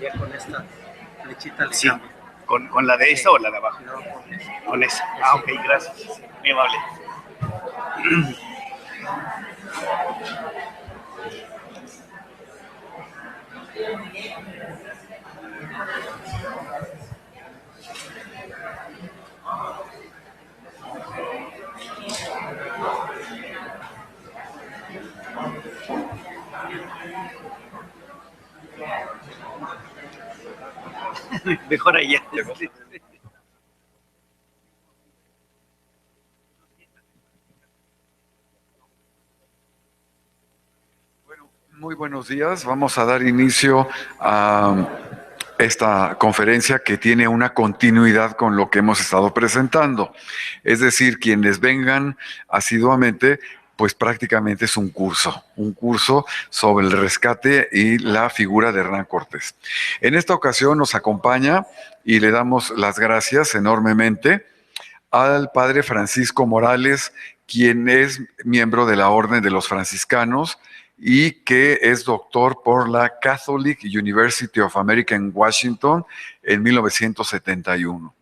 Ya con esta flechita le sí. cambio. ¿Con la de esta o la de abajo? No, con esa. Con esa. Ah, ok, gracias. Muy amable. Mejor allá. Bueno, muy buenos días. Vamos a dar inicio a esta conferencia que tiene una continuidad con lo que hemos estado presentando. Es decir, quienes vengan asiduamente, pues prácticamente es un curso sobre el rescate y la figura de Hernán Cortés. En esta ocasión nos acompaña y le damos las gracias enormemente al padre Francisco Morales, quien es miembro de la Orden de los Franciscanos y que es doctor por la Catholic University of America en Washington en 1971.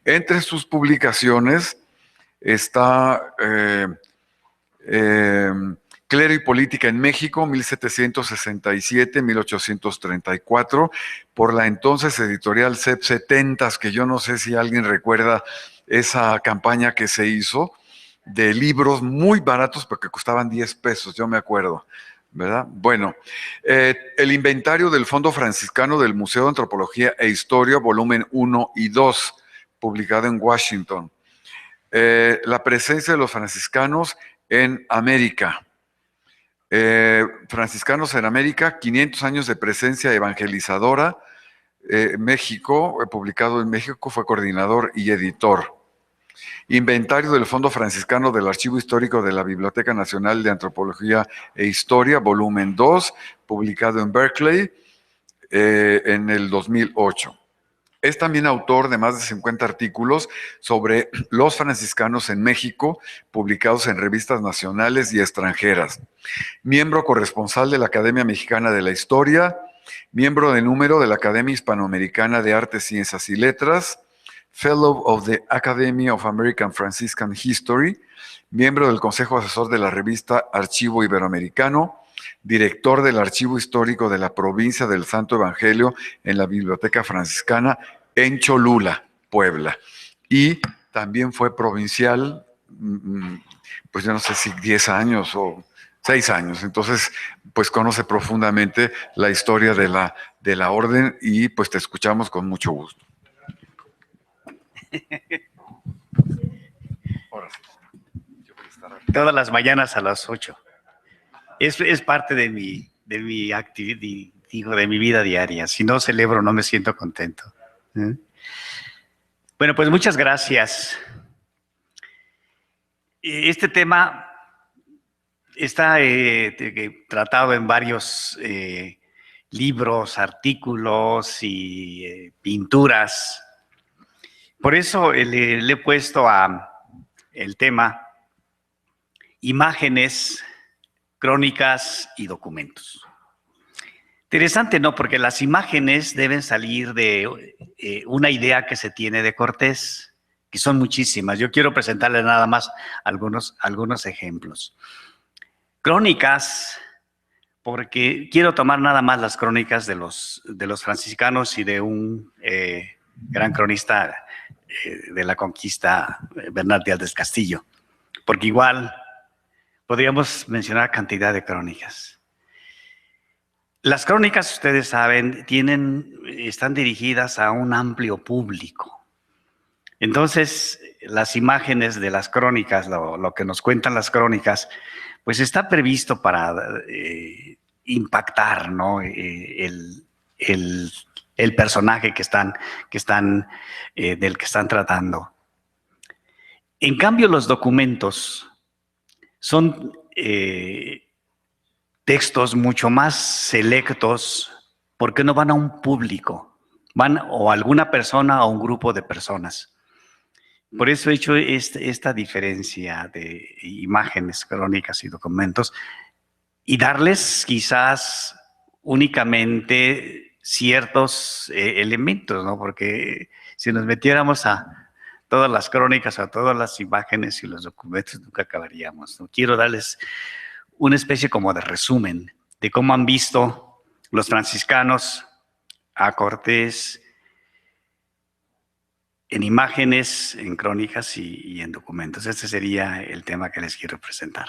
Entre sus publicaciones está Clero y Política en México, 1767-1834, por la entonces editorial CEP 70, que yo no sé si alguien recuerda esa campaña que se hizo de libros muy baratos porque costaban 10 pesos, yo me acuerdo, ¿verdad? Bueno, el inventario del Fondo Franciscano del Museo de Antropología e Historia, volumen 1 y 2, publicado en Washington. La presencia de los franciscanos en América. Franciscanos en América, 500 años de presencia evangelizadora. México, publicado en México, fue coordinador y editor. Inventario del Fondo Franciscano del Archivo Histórico de la Biblioteca Nacional de Antropología e Historia, volumen 2, publicado en Berkeley en el 2008. Es también autor de más de 50 artículos sobre los franciscanos en México, publicados en revistas nacionales y extranjeras. Miembro corresponsal de la Academia Mexicana de la Historia, miembro de número de la Academia Hispanoamericana de Artes, Ciencias y Letras, Fellow of the Academy of American Franciscan History, miembro del Consejo Asesor de la revista Archivo Iberoamericano, director del Archivo Histórico de la Provincia del Santo Evangelio en la Biblioteca Franciscana en Cholula, Puebla. Y también fue provincial, pues yo no sé si 10 años o 6 años. Entonces, pues conoce profundamente la historia de la orden y pues te escuchamos con mucho gusto. Todas las mañanas a las 8. Es parte de mi actividad, digo, de mi vida diaria. Si no celebro, no me siento contento. Bueno, pues muchas gracias. Este tema está tratado en varios libros, artículos y pinturas. Por eso le he puesto el tema imágenes, crónicas y documentos. Interesante, ¿no? Porque las imágenes deben salir de una idea que se tiene de Cortés, que son muchísimas. Yo quiero presentarles nada más algunos ejemplos. Crónicas, porque quiero tomar nada más las crónicas de los franciscanos y de un gran cronista de la conquista, Bernal Díaz del Castillo, porque igual podríamos mencionar cantidad de crónicas. Las crónicas, ustedes saben, están dirigidas a un amplio público. Entonces, las imágenes de las crónicas, lo que nos cuentan las crónicas, pues está previsto para impactar, ¿no? El personaje del que están tratando. En cambio, los documentos son textos mucho más selectos porque no van a un público, van o a alguna persona o a un grupo de personas. Por eso he hecho esta diferencia de imágenes, crónicas y documentos y darles quizás únicamente ciertos elementos, ¿no? Porque si nos metiéramos a todas las crónicas, a todas las imágenes y los documentos, nunca acabaríamos, ¿no? Quiero darles una especie como de resumen de cómo han visto los franciscanos a Cortés en imágenes, en crónicas y en documentos. Este sería el tema que les quiero presentar.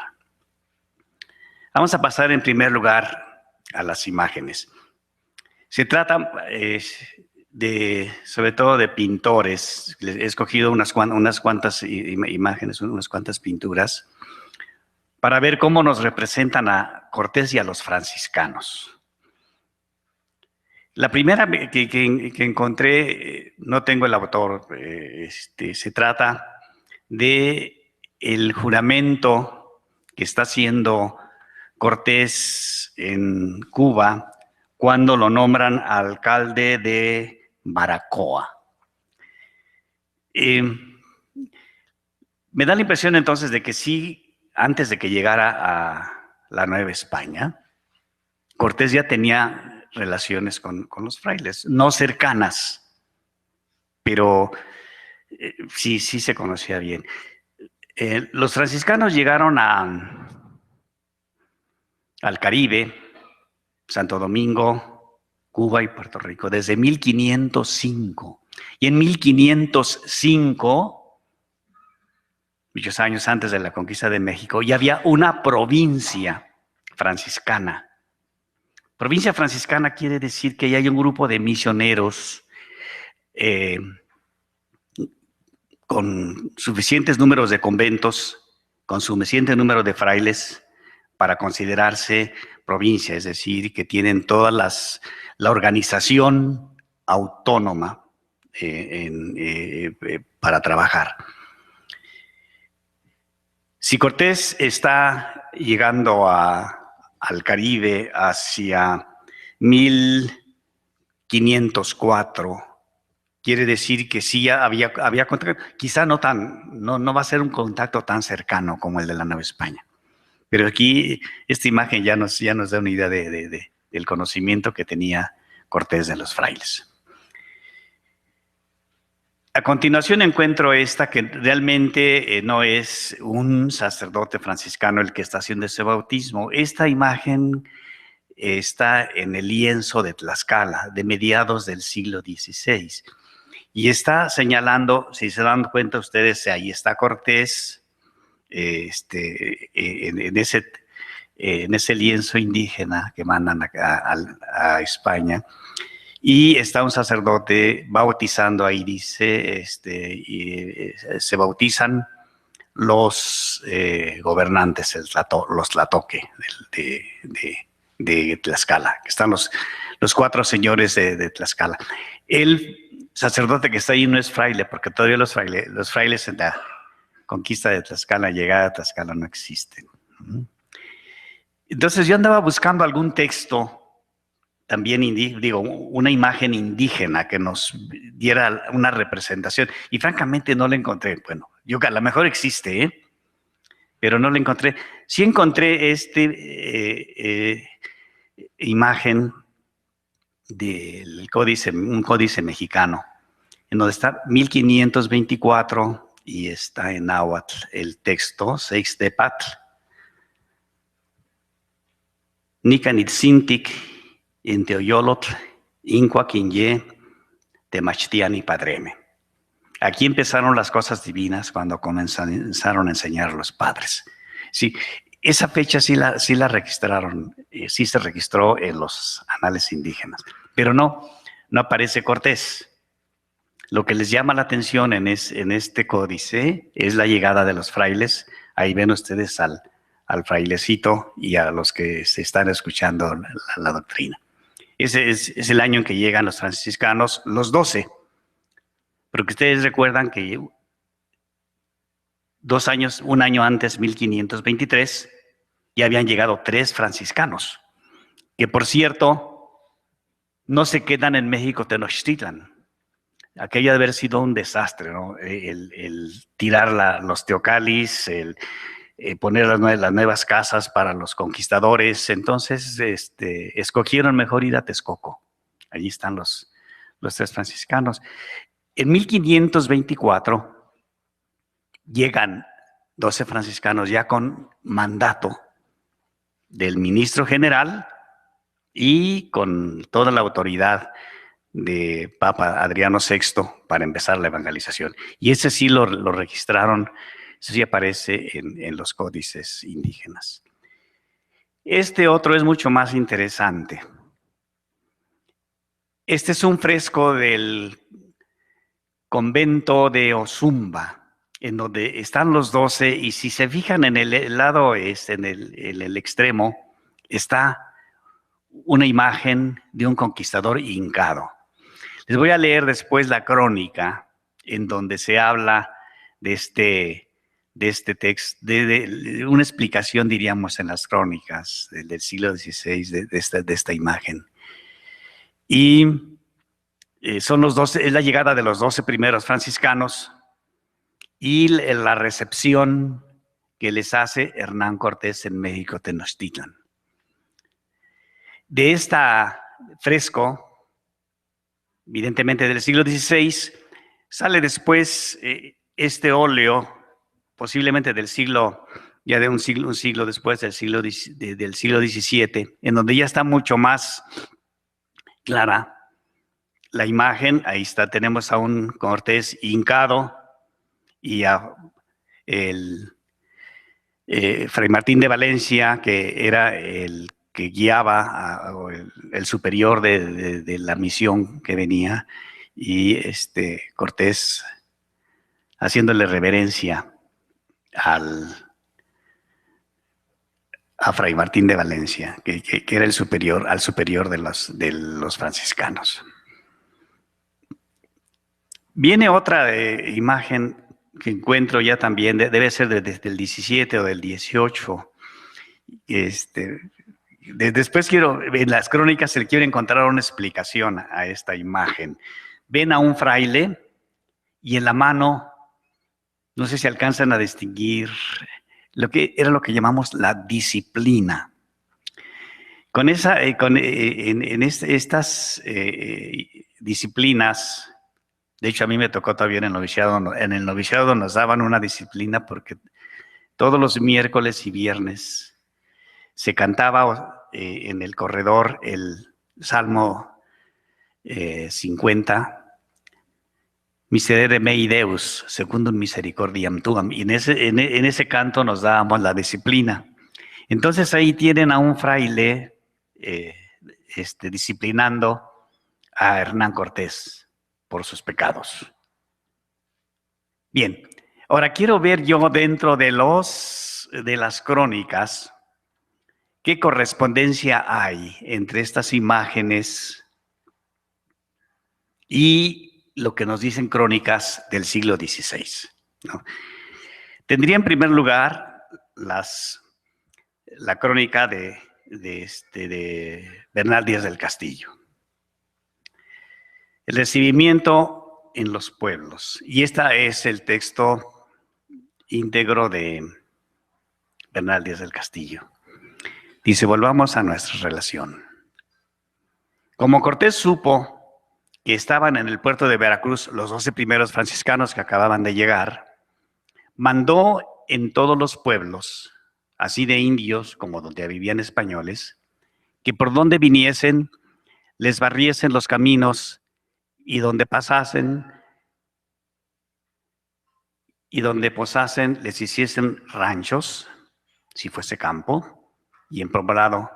Vamos a pasar en primer lugar a las imágenes. Se trata sobre todo de pintores. He escogido unas cuantas imágenes, unas cuantas pinturas, para ver cómo nos representan a Cortés y a los franciscanos. La primera que encontré, no tengo el autor, se trata de el juramento que está haciendo Cortés en Cuba cuando lo nombran alcalde de Baracoa. Me da la impresión entonces de que sí, antes de que llegara a la Nueva España, Cortés ya tenía relaciones con los frailes, no cercanas, pero sí se conocía bien. Los franciscanos llegaron al Caribe, Santo Domingo, Cuba y Puerto Rico, desde 1505. Y en 1505, muchos años antes de la conquista de México, ya había una provincia franciscana. Provincia franciscana quiere decir que ya hay un grupo de misioneros con suficientes números de conventos, con suficiente número de frailes para considerarse provincia, es decir, que tienen toda la organización autónoma para trabajar. Si Cortés está llegando al Caribe hacia 1504, quiere decir que sí había contacto, quizá no va a ser un contacto tan cercano como el de la Nueva España. Pero aquí esta imagen ya nos da una idea del conocimiento que tenía Cortés de los frailes. A continuación encuentro esta que realmente no es un sacerdote franciscano el que está haciendo ese bautismo. Esta imagen está en el lienzo de Tlaxcala, de mediados del siglo XVI. Y está señalando, si se dan cuenta ustedes, ahí está Cortés, en ese lienzo indígena que mandan a España, y está un sacerdote bautizando ahí, dice, se bautizan los gobernantes, los tlatoque de Tlaxcala, que están los 4 señores de Tlaxcala. El sacerdote que está ahí no es fraile, porque todavía los frailes en la conquista de Tlaxcala, llegada a Tlaxcala, no existen. Entonces yo andaba buscando algún texto también, una imagen indígena que nos diera una representación, y francamente no la encontré. Bueno, yo a lo mejor existe, pero no la encontré. Sí encontré imagen del códice, un códice mexicano, en donde está 1524, y está en náhuatl el texto, Seixtepatl. Nicanitzintic, en Teoyolotl, Incuaquinye, Temachtiani Padreme. Aquí empezaron las cosas divinas cuando comenzaron a enseñar los padres. Sí, esa fecha sí la registraron, sí se registró en los anales indígenas, pero no aparece Cortés. Lo que les llama la atención en este códice es la llegada de los frailes. Ahí ven ustedes al frailecito y a los que se están escuchando la doctrina. Ese es el año en que llegan los franciscanos, los 12. Porque ustedes recuerdan que un año antes, 1523, ya habían llegado 3 franciscanos, que por cierto, no se quedan en México Tenochtitlan. Aquello de haber sido un desastre, ¿no? El tirar los teocalis, poner las nuevas casas para los conquistadores. Entonces escogieron mejor ir a Texcoco. Allí están los 3 franciscanos. En 1524 llegan 12 franciscanos ya con mandato del ministro general y con toda la autoridad de Papa Adriano VI para empezar la evangelización. Y ese sí lo registraron, eso sí aparece en los códices indígenas. Este otro es mucho más interesante. Este es un fresco del convento de Ozumba, en donde están los 12, y si se fijan en el lado en el extremo, está una imagen de un conquistador hincado. Les voy a leer después la crónica en donde se habla de este texto, de una explicación, diríamos, en las crónicas del siglo XVI de esta imagen. Y son los 12, es la llegada de los 12 primeros franciscanos y la recepción que les hace Hernán Cortés en México, Tenochtitlan. De esta fresco, evidentemente del siglo XVI, sale después este óleo, posiblemente del siglo, ya de un siglo después, del siglo XVII, en donde ya está mucho más clara la imagen. Ahí está, tenemos a un Cortés hincado y a Fray Martín de Valencia, que era el que guiaba, el superior de la misión que venía, y Cortés haciéndole reverencia a Fray Martín de Valencia, que era al superior de los franciscanos. Viene otra imagen que encuentro ya también, debe ser desde el 17 o del 18. Después en las crónicas se le quiere encontrar una explicación a esta imagen. Ven a un fraile y en la mano, no sé si alcanzan a distinguir, lo que llamamos la disciplina. Con estas disciplinas, de hecho a mí me tocó todavía en el noviciado nos daban una disciplina porque todos los miércoles y viernes se cantaba en el corredor el Salmo 50, Miserere mei Deus, secundum misericordiam tuam, y en ese canto nos dábamos la disciplina. Entonces ahí tienen a un fraile disciplinando a Hernán Cortés por sus pecados. Bien, ahora quiero ver yo dentro de las crónicas qué correspondencia hay entre estas imágenes y lo que nos dicen crónicas del siglo XVI, ¿no? Tendría en primer lugar la crónica de Bernal Díaz del Castillo. El recibimiento en los pueblos. Y este es el texto íntegro de Bernal Díaz del Castillo. Dice, volvamos a nuestra relación. Como Cortés supo que estaban en el puerto de Veracruz los 12 primeros franciscanos que acababan de llegar, mandó en todos los pueblos, así de indios como donde vivían españoles, que por donde viniesen les barriesen los caminos y donde posasen les hiciesen ranchos, si fuese campo, y en poblado,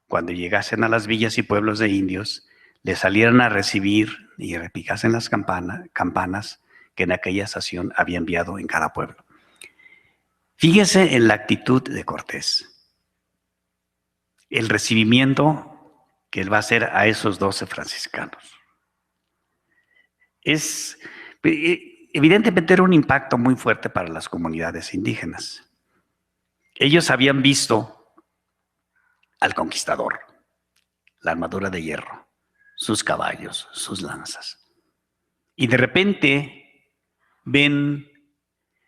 cuando llegasen a las villas y pueblos de indios, les salieran a recibir y repicasen las campanas que en aquella estación había enviado en cada pueblo. Fíjese en la actitud de Cortés, el recibimiento que él va a hacer a esos 12 franciscanos. Evidentemente era un impacto muy fuerte para las comunidades indígenas. Ellos habían visto al conquistador, la armadura de hierro, sus caballos, sus lanzas. Y de repente ven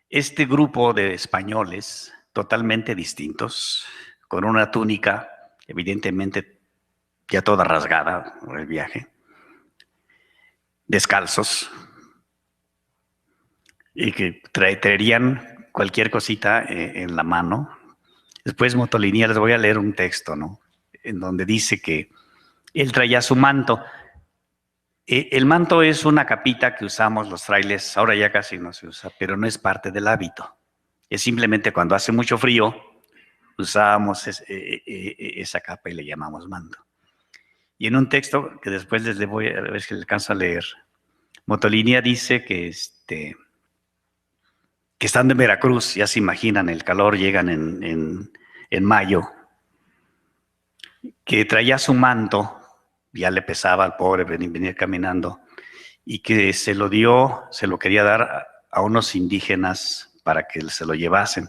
este grupo de españoles totalmente distintos, con una túnica evidentemente ya toda rasgada por el viaje, descalzos, y que traerían cualquier cosita en la mano. Después Motolinía, les voy a leer un texto, ¿no? En donde dice que él traía su manto. El manto es una capita que usamos los frailes, ahora ya casi no se usa, pero no es parte del hábito. Es simplemente cuando hace mucho frío, usábamos esa capa y le llamamos manto. Y en un texto que después les voy a ver si le alcanzo a leer, Motolinía dice que estando en Veracruz, ya se imaginan, el calor, llegan en mayo, que traía su manto, ya le pesaba al pobre venir caminando, y que se lo quería dar a unos indígenas para que se lo llevasen.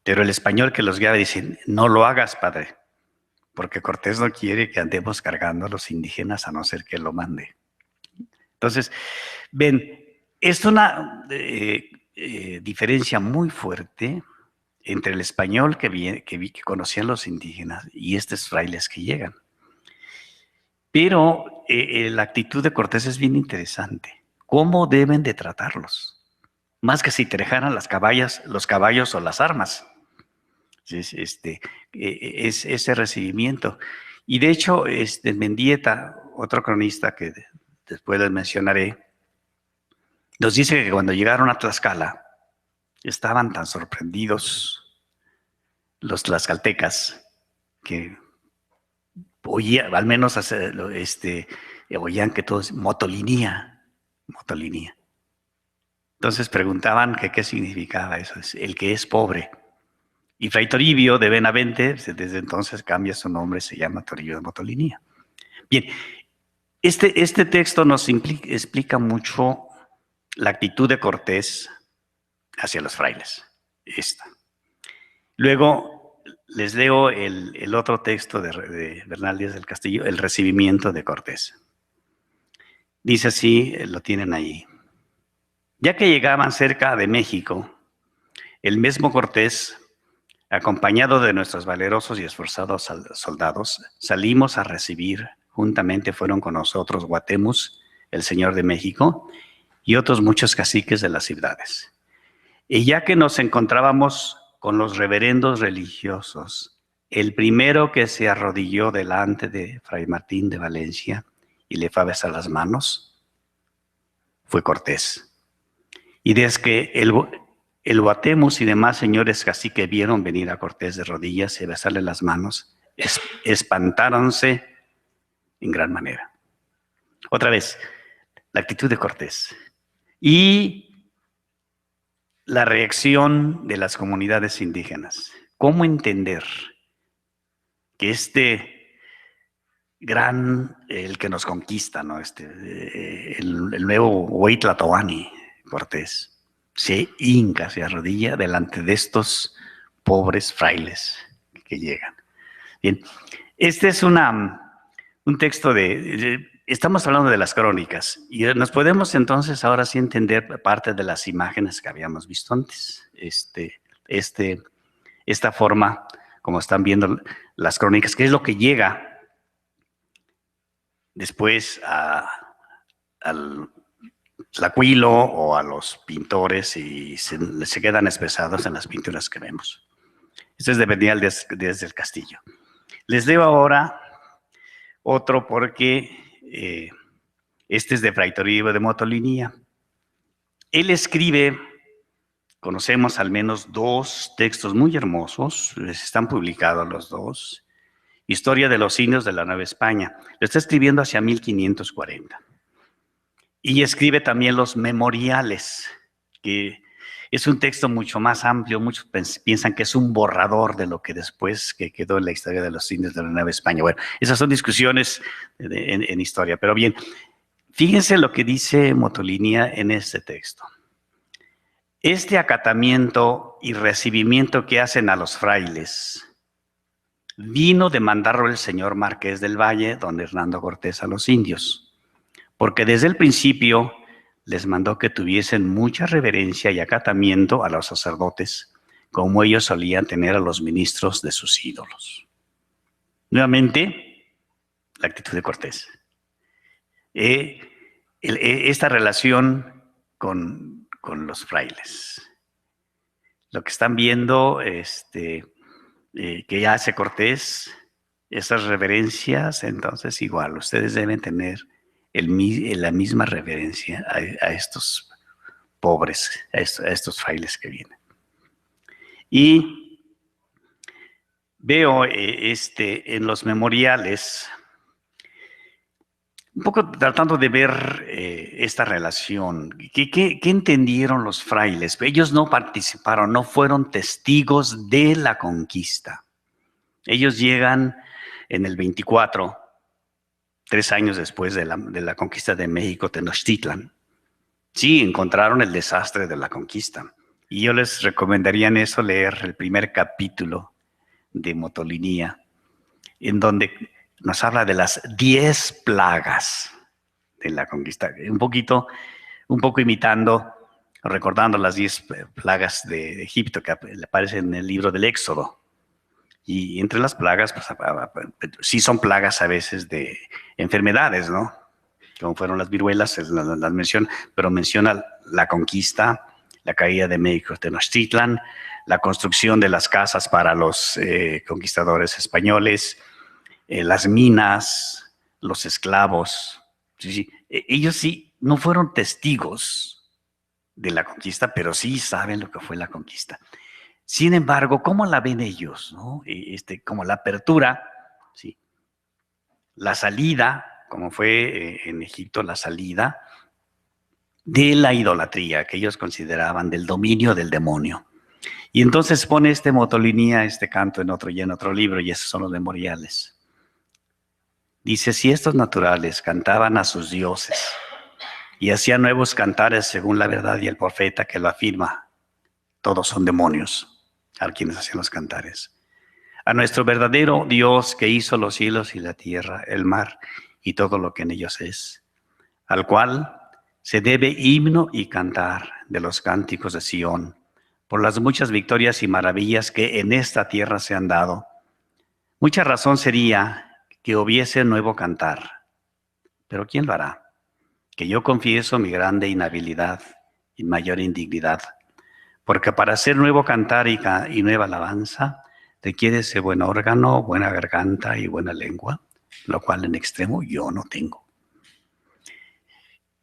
Pero el español que los guiaba dice, no lo hagas, padre, porque Cortés no quiere que andemos cargando a los indígenas a no ser que lo mande. Entonces, ven, es una diferencia muy fuerte entre el español que conocían los indígenas y estos frailes que llegan. Pero la actitud de Cortés es bien interesante. ¿Cómo deben de tratarlos? Más que si te dejaran los caballos o las armas. Es ese recibimiento. Y de hecho, Mendieta, otro cronista que después les mencionaré, nos dice que cuando llegaron a Tlaxcala, estaban tan sorprendidos los tlaxcaltecas que oían, al menos oían que todos, Motolinía. Entonces preguntaban que qué significaba eso, es el que es pobre. Y Fray Toribio de Benavente, desde entonces cambia su nombre, se llama Toribio de Motolinía. Bien, este texto nos explica mucho la actitud de Cortés hacia los frailes. Luego les leo el otro texto de Bernal Díaz del Castillo, el recibimiento de Cortés. Dice así, lo tienen ahí. Ya que llegaban cerca de México, el mismo Cortés, acompañado de nuestros valerosos y esforzados soldados, salimos a recibir. Juntamente fueron con nosotros Guatemus, el señor de México, y otros muchos caciques de las ciudades. Y ya que nos encontrábamos con los reverendos religiosos, el primero que se arrodilló delante de Fray Martín de Valencia y le fue a besar las manos fue Cortés. Y desde que el Guatemus y demás señores caciques vieron venir a Cortés de rodillas y besarle las manos, espantáronse en gran manera. Otra vez, la actitud de Cortés y la reacción de las comunidades indígenas. ¿Cómo entender que el que nos conquista, ¿no? El nuevo Hueytlatoani, Cortés, se hinca, se arrodilla delante de estos pobres frailes que llegan. Bien, este es un texto estamos hablando de las crónicas y nos podemos entonces ahora sí entender parte de las imágenes que habíamos visto antes. Esta forma, como están viendo las crónicas, que es lo que llega después al Tlacuilo o a los pintores y se quedan expresados en las pinturas que vemos. Este es de Bernal desde el Castillo. Les leo ahora otro porque este es de Fray Toribio de Motolinía. Él escribe, conocemos al menos dos textos muy hermosos, están publicados los dos. Historia de los indios de la Nueva España. Lo está escribiendo hacia 1540. Y escribe también los memoriales, que es un texto mucho más amplio. Muchos piensan que es un borrador de lo que después que quedó en la historia de los indios de la Nueva España. Bueno, esas son discusiones en historia. Pero bien, fíjense lo que dice Motolinía en este texto. Este acatamiento y recibimiento que hacen a los frailes vino de mandarlo el señor Marqués del Valle, don Hernando Cortés, a los indios, porque desde el principio les mandó que tuviesen mucha reverencia y acatamiento a los sacerdotes, como ellos solían tener a los ministros de sus ídolos. Nuevamente, la actitud de Cortés. esta relación con los frailes. Lo que están viendo, que hace Cortés, esas reverencias, entonces igual, ustedes deben tener la misma reverencia a estos pobres, a estos frailes que vienen. Y veo en los memoriales, un poco tratando de ver esta relación. ¿Qué entendieron los frailes? Ellos no participaron, no fueron testigos de la conquista. Ellos llegan en el 24, 3 años después de la conquista de México, Tenochtitlan. Sí, encontraron el desastre de la conquista. Y yo les recomendaría en eso leer el primer capítulo de Motolinía, en donde nos habla de las 10 plagas de la conquista. Un poco imitando, recordando las 10 plagas de Egipto que aparecen en el libro del Éxodo. Y entre las plagas, pues, sí son plagas a veces de enfermedades, ¿no? Como fueron las viruelas, las menciona, pero menciona la conquista, la caída de México, Tenochtitlan, la construcción de las casas para los conquistadores españoles, las minas, los esclavos. Sí. Ellos sí no fueron testigos de la conquista, pero sí saben lo que fue la conquista. Sin embargo, ¿cómo la ven ellos? ¿No? Como la apertura, ¿sí? La salida, como fue en Egipto, la salida de la idolatría que ellos consideraban, del dominio del demonio. Y entonces pone Motolinía, canto en otro libro, y esos son los memoriales. Dice, si estos naturales cantaban a sus dioses y hacían nuevos cantares según la verdad y el profeta que lo afirma, todos son demonios a quienes hacían los cantares. A nuestro verdadero Dios que hizo los cielos y la tierra, el mar y todo lo que en ellos es, al cual se debe himno y cantar de los cánticos de Sión, por las muchas victorias y maravillas que en esta tierra se han dado. Mucha razón sería que hubiese nuevo cantar. Pero ¿quién lo hará? Que yo confieso mi grande inhabilidad y mayor indignidad, porque para hacer nuevo cantar y nueva alabanza requiere ese buen órgano, buena garganta y buena lengua, lo cual en extremo yo no tengo.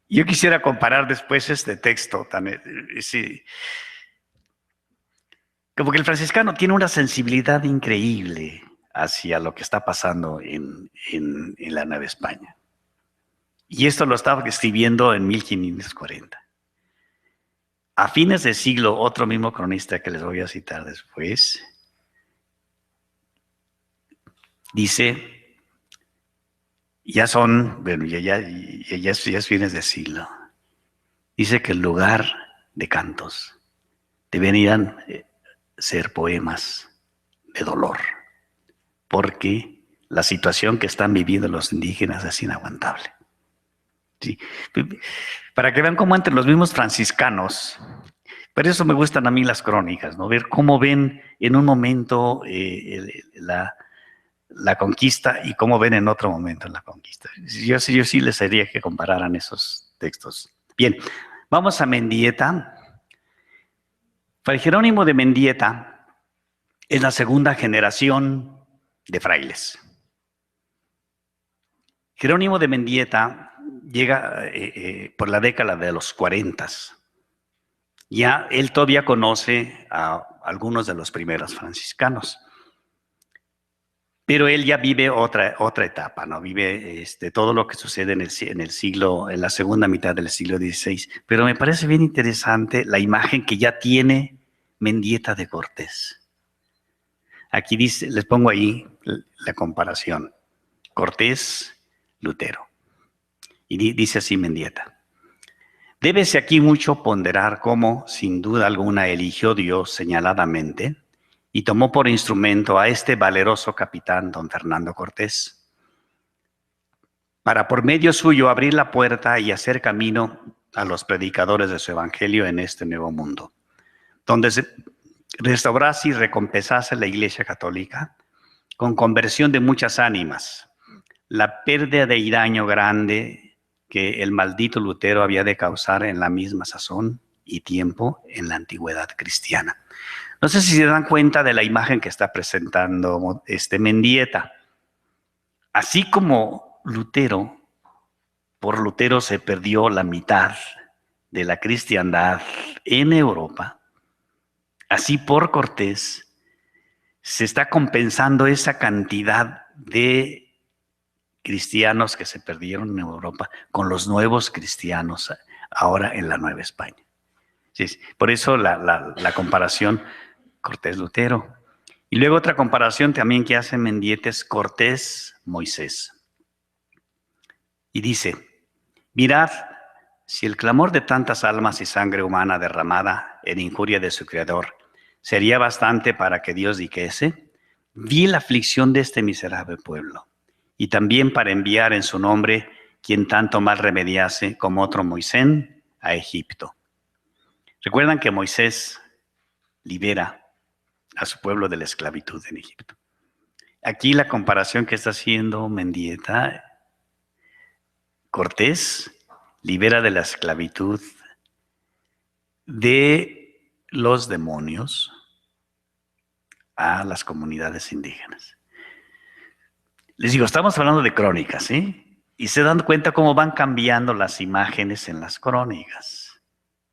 Yo quisiera comparar después este texto también, sí. Como que el franciscano tiene una sensibilidad increíble hacia lo que está pasando en la Nueva España. Y esto lo estaba escribiendo en 1540. A fines de siglo, otro mismo cronista que les voy a citar después, dice, ya es fines de siglo, dice que el lugar de cantos deberían ser poemas de dolor, porque la situación que están viviendo los indígenas es inaguantable. Sí. Para que vean cómo entre los mismos franciscanos, por eso me gustan a mí las crónicas, ¿no? Ver cómo ven en un momento la conquista y cómo ven en otro momento la conquista. Yo sí les haría que compararan esos textos. Bien, vamos a Mendieta. Fray Jerónimo de Mendieta es la segunda generación de frailes. Jerónimo de Mendieta llega por la década de los 40. Ya él todavía conoce a algunos de los primeros franciscanos, pero él ya vive otra etapa, ¿no? Vive todo lo que sucede en la segunda mitad del siglo XVI. Pero me parece bien interesante la imagen que ya tiene Mendieta de Cortés. Aquí dice, les pongo ahí la comparación. Cortés, Lutero. Y dice así Mendieta. Débese aquí mucho ponderar cómo, sin duda alguna, eligió Dios señaladamente y tomó por instrumento a este valeroso capitán, don Fernando Cortés, para por medio suyo abrir la puerta y hacer camino a los predicadores de su evangelio en este nuevo mundo, donde se restaurase y recompensase la Iglesia Católica con conversión de muchas ánimas, la pérdida y daño grande que el maldito Lutero había de causar en la misma sazón y tiempo en la antigüedad cristiana. No sé si se dan cuenta de la imagen que está presentando Mendieta. Así como Lutero, por Lutero se perdió la mitad de la cristiandad en Europa, así por Cortés se está compensando esa cantidad de cristianos que se perdieron en Europa con los nuevos cristianos ahora en la Nueva España. Sí, por eso la comparación Cortés-Lutero. Y luego otra comparación también que hace Mendieta es Cortés-Moisés. Y dice, mirad, si el clamor de tantas almas y sangre humana derramada en injuria de su Creador sería bastante para que Dios dijese, vi la aflicción de este miserable pueblo, y también para enviar en su nombre quien tanto mal remediase como otro Moisés a Egipto. Recuerdan que Moisés libera a su pueblo de la esclavitud en Egipto. Aquí la comparación que está haciendo Mendieta, Cortés libera de la esclavitud de los demonios a las comunidades indígenas. Les digo, estamos hablando de crónicas, ¿sí? Y se dan cuenta cómo van cambiando las imágenes en las crónicas,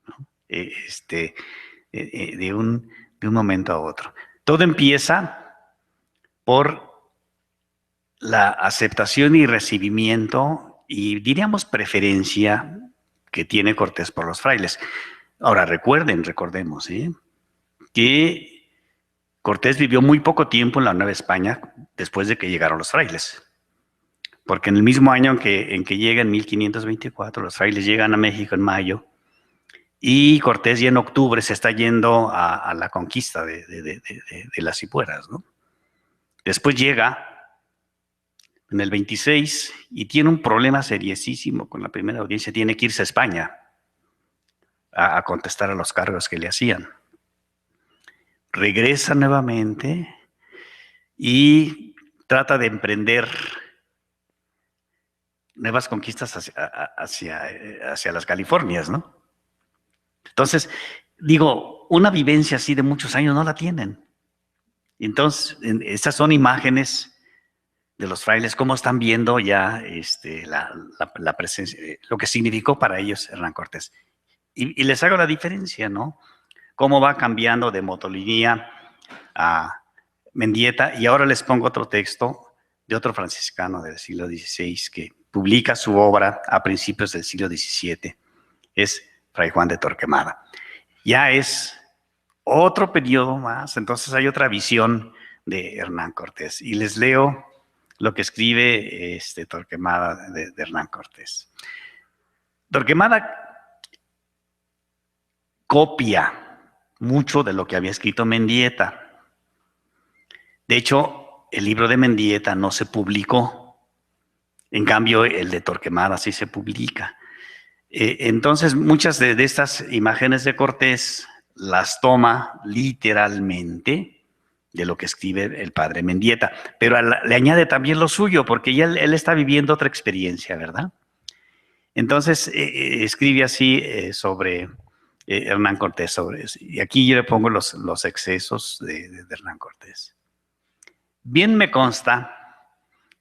¿no? De un momento a otro. Todo empieza por la aceptación y recibimiento y diríamos preferencia que tiene Cortés por los frailes. Ahora recordemos, que Cortés vivió muy poco tiempo en la Nueva España después de que llegaron los frailes. Porque en el mismo año en que llega, en 1524, los frailes llegan a México en mayo, y Cortés ya en octubre se está yendo a la conquista de las Cipueras, ¿no? Después llega en el 26 y tiene un problema seriosísimo con la primera audiencia. Tiene que irse a España a contestar a los cargos que le hacían. Regresa nuevamente y trata de emprender nuevas conquistas hacia las Californias, ¿no? Entonces, digo, una vivencia así de muchos años no la tienen. Entonces, estas son imágenes de los frailes, cómo están viendo ya la presencia, lo que significó para ellos Hernán Cortés. Y les hago la diferencia, ¿no? Cómo va cambiando de Motolinía a Mendieta. Y ahora les pongo otro texto de otro franciscano del siglo XVI que publica su obra a principios del siglo XVII. Es Fray Juan de Torquemada. Ya es otro periodo más, entonces hay otra visión de Hernán Cortés. Y les leo lo que escribe Torquemada de Hernán Cortés. Torquemada copia mucho de lo que había escrito Mendieta. De hecho, el libro de Mendieta no se publicó. En cambio, el de Torquemada sí se publica. Entonces, muchas de estas imágenes de Cortés las toma literalmente de lo que escribe el padre Mendieta, pero le añade también lo suyo, porque ya él está viviendo otra experiencia, ¿verdad? Entonces, escribe así sobre Hernán Cortés, y aquí yo le pongo los excesos de Hernán Cortés. Bien me consta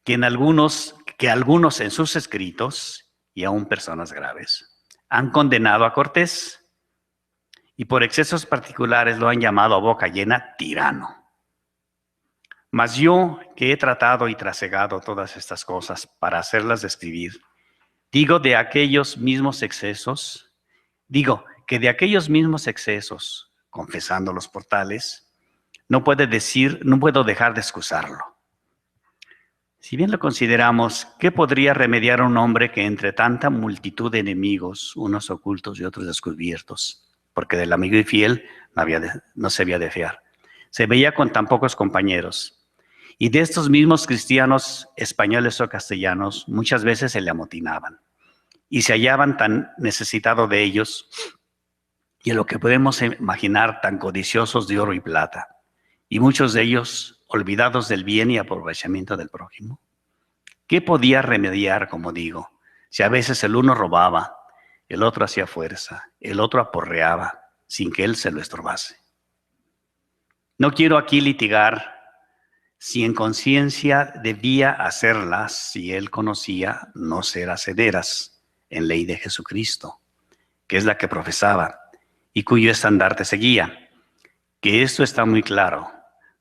que algunos en sus escritos, y aún personas graves, han condenado a Cortés y por excesos particulares lo han llamado a boca llena tirano. Mas yo, que he tratado y trasegado todas estas cosas para hacerlas describir, digo que de aquellos mismos excesos, confesando los portales, no puedo dejar de excusarlo. Si bien lo consideramos, ¿qué podría remediar a un hombre que entre tanta multitud de enemigos, unos ocultos y otros descubiertos, porque del amigo y fiel no se había de fiar, se veía con tan pocos compañeros, y de estos mismos cristianos, españoles o castellanos, muchas veces se le amotinaban, y se hallaban tan necesitados de ellos, y a lo que podemos imaginar tan codiciosos de oro y plata, y muchos de ellos olvidados del bien y aprovechamiento del prójimo? ¿Qué podía remediar, como digo, Si a veces el uno robaba, el otro hacía fuerza, el otro aporreaba, sin que él se lo estorbase. No quiero aquí litigar si en conciencia debía hacerlas, si él conocía no ser hacederas en ley de Jesucristo, que es la que profesaba y cuyo estandarte seguía. Que esto está muy claro,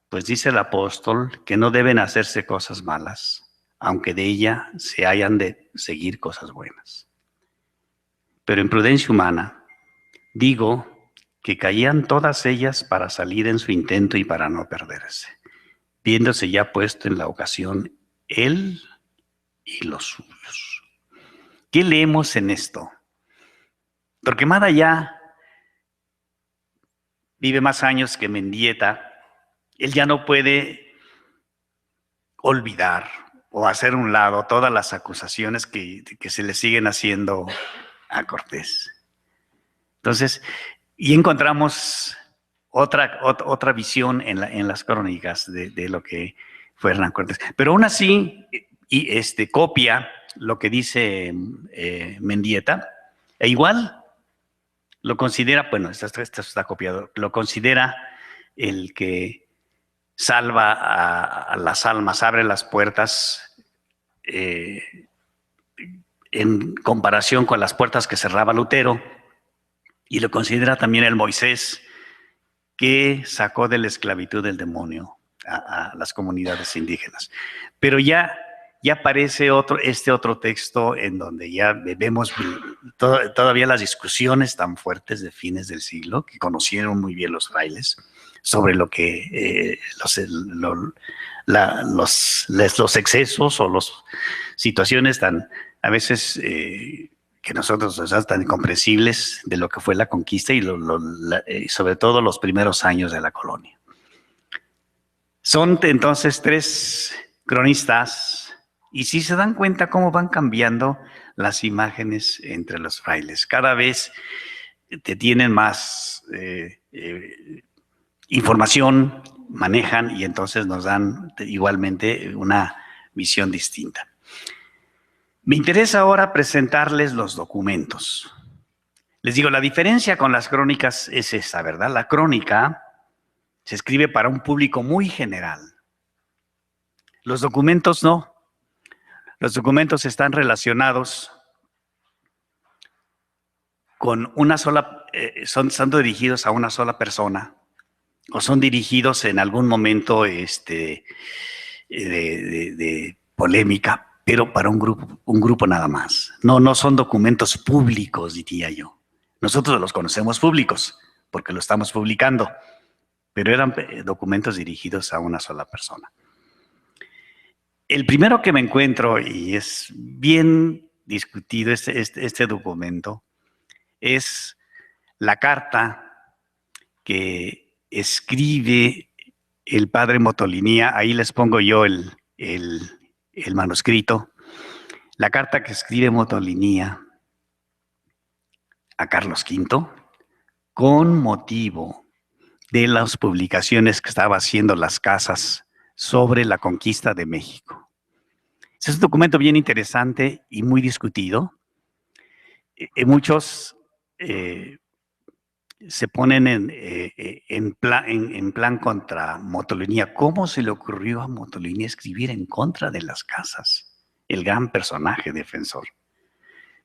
pues dice el apóstol que no deben hacerse cosas malas, aunque de ella se hayan de seguir cosas buenas. Pero en prudencia humana, digo que caían todas ellas para salir en su intento y para no perderse, viéndose ya puesto en la ocasión él y los suyos. ¿Qué leemos en esto? Torquemada ya vive más años que Mendieta. Él ya no puede olvidar o hacer a un lado todas las acusaciones que se le siguen haciendo a Cortés. Entonces, y encontramos otra visión en las crónicas de lo que fue Hernán Cortés. Pero aún así, copia lo que dice Mendieta, e igual lo considera, bueno, esto está copiado, lo considera el que salva a las almas, abre las puertas en comparación con las puertas que cerraba Lutero, y lo considera también el Moisés que sacó de la esclavitud del demonio a las comunidades indígenas. Pero ya aparece este otro texto en donde ya vemos todavía las discusiones tan fuertes de fines del siglo, que conocieron muy bien los frailes, sobre lo que los excesos o las situaciones tan, a veces, que nosotros nos tan incomprensibles de lo que fue la conquista y sobre todo los primeros años de la colonia. Son entonces 3 cronistas, y si se dan cuenta cómo van cambiando las imágenes entre los frailes. Cada vez te tienen más información, manejan, y entonces nos dan igualmente una visión distinta. Me interesa ahora presentarles los documentos. Les digo, la diferencia con las crónicas es esa, ¿verdad? La crónica se escribe para un público muy general. Los documentos no. Los documentos están relacionados con una sola, son dirigidos a una sola persona, o son dirigidos en algún momento de polémica, pero para un grupo nada más. No son documentos públicos, diría yo. Nosotros los conocemos públicos porque lo estamos publicando, pero eran documentos dirigidos a una sola persona. El primero que me encuentro, y es bien discutido este documento, es la carta que escribe el padre Motolinía. Ahí les pongo yo el manuscrito. La carta que escribe Motolinía a Carlos V con motivo de las publicaciones que estaba haciendo las casas sobre la conquista de México. Es un documento bien interesante y muy discutido. Muchos se ponen en plan contra Motolinía. ¿Cómo se le ocurrió a Motolinía escribir en contra de las casas? El gran personaje defensor.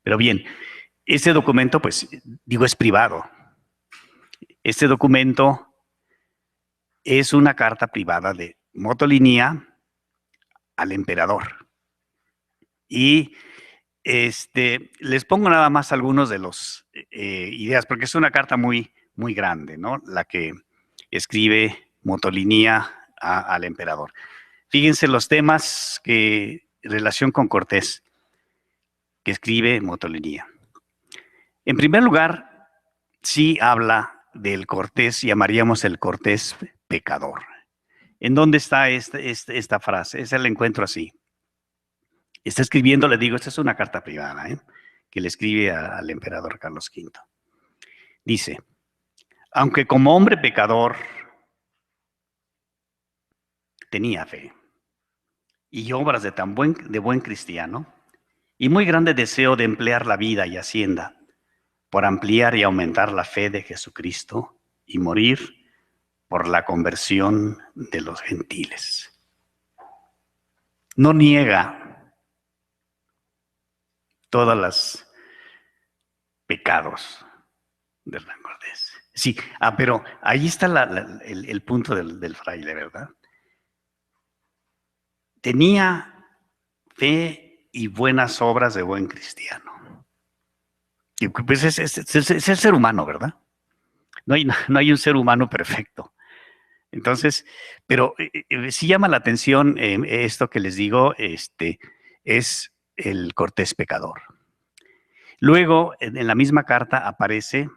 Pero bien, este documento, pues, digo, es privado. Este documento es una carta privada de Motolinía al emperador. Y les pongo nada más algunos de los ideas, porque es una carta muy, muy grande, ¿no? La que escribe Motolinía al emperador. Fíjense los temas en relación con Cortés que escribe Motolinía. En primer lugar, sí habla del Cortés, llamaríamos el Cortés pecador. ¿En dónde está esta frase? Esa la encuentro así. Está escribiendo, le digo, esta es una carta privada, que le escribe al emperador Carlos V. Dice, aunque como hombre pecador tenía fe y obras de buen cristiano, y muy grande deseo de emplear la vida y hacienda por ampliar y aumentar la fe de Jesucristo y morir por la conversión de los gentiles. No niega todos los pecados de Hernán Cortés. Sí, pero ahí está el punto del fraile, ¿verdad? Tenía fe y buenas obras de buen cristiano. Y pues es el ser humano, ¿verdad? No hay un ser humano perfecto. Entonces, pero sí llama la atención esto que les digo, es el Cortés pecador. Luego, en la misma carta aparece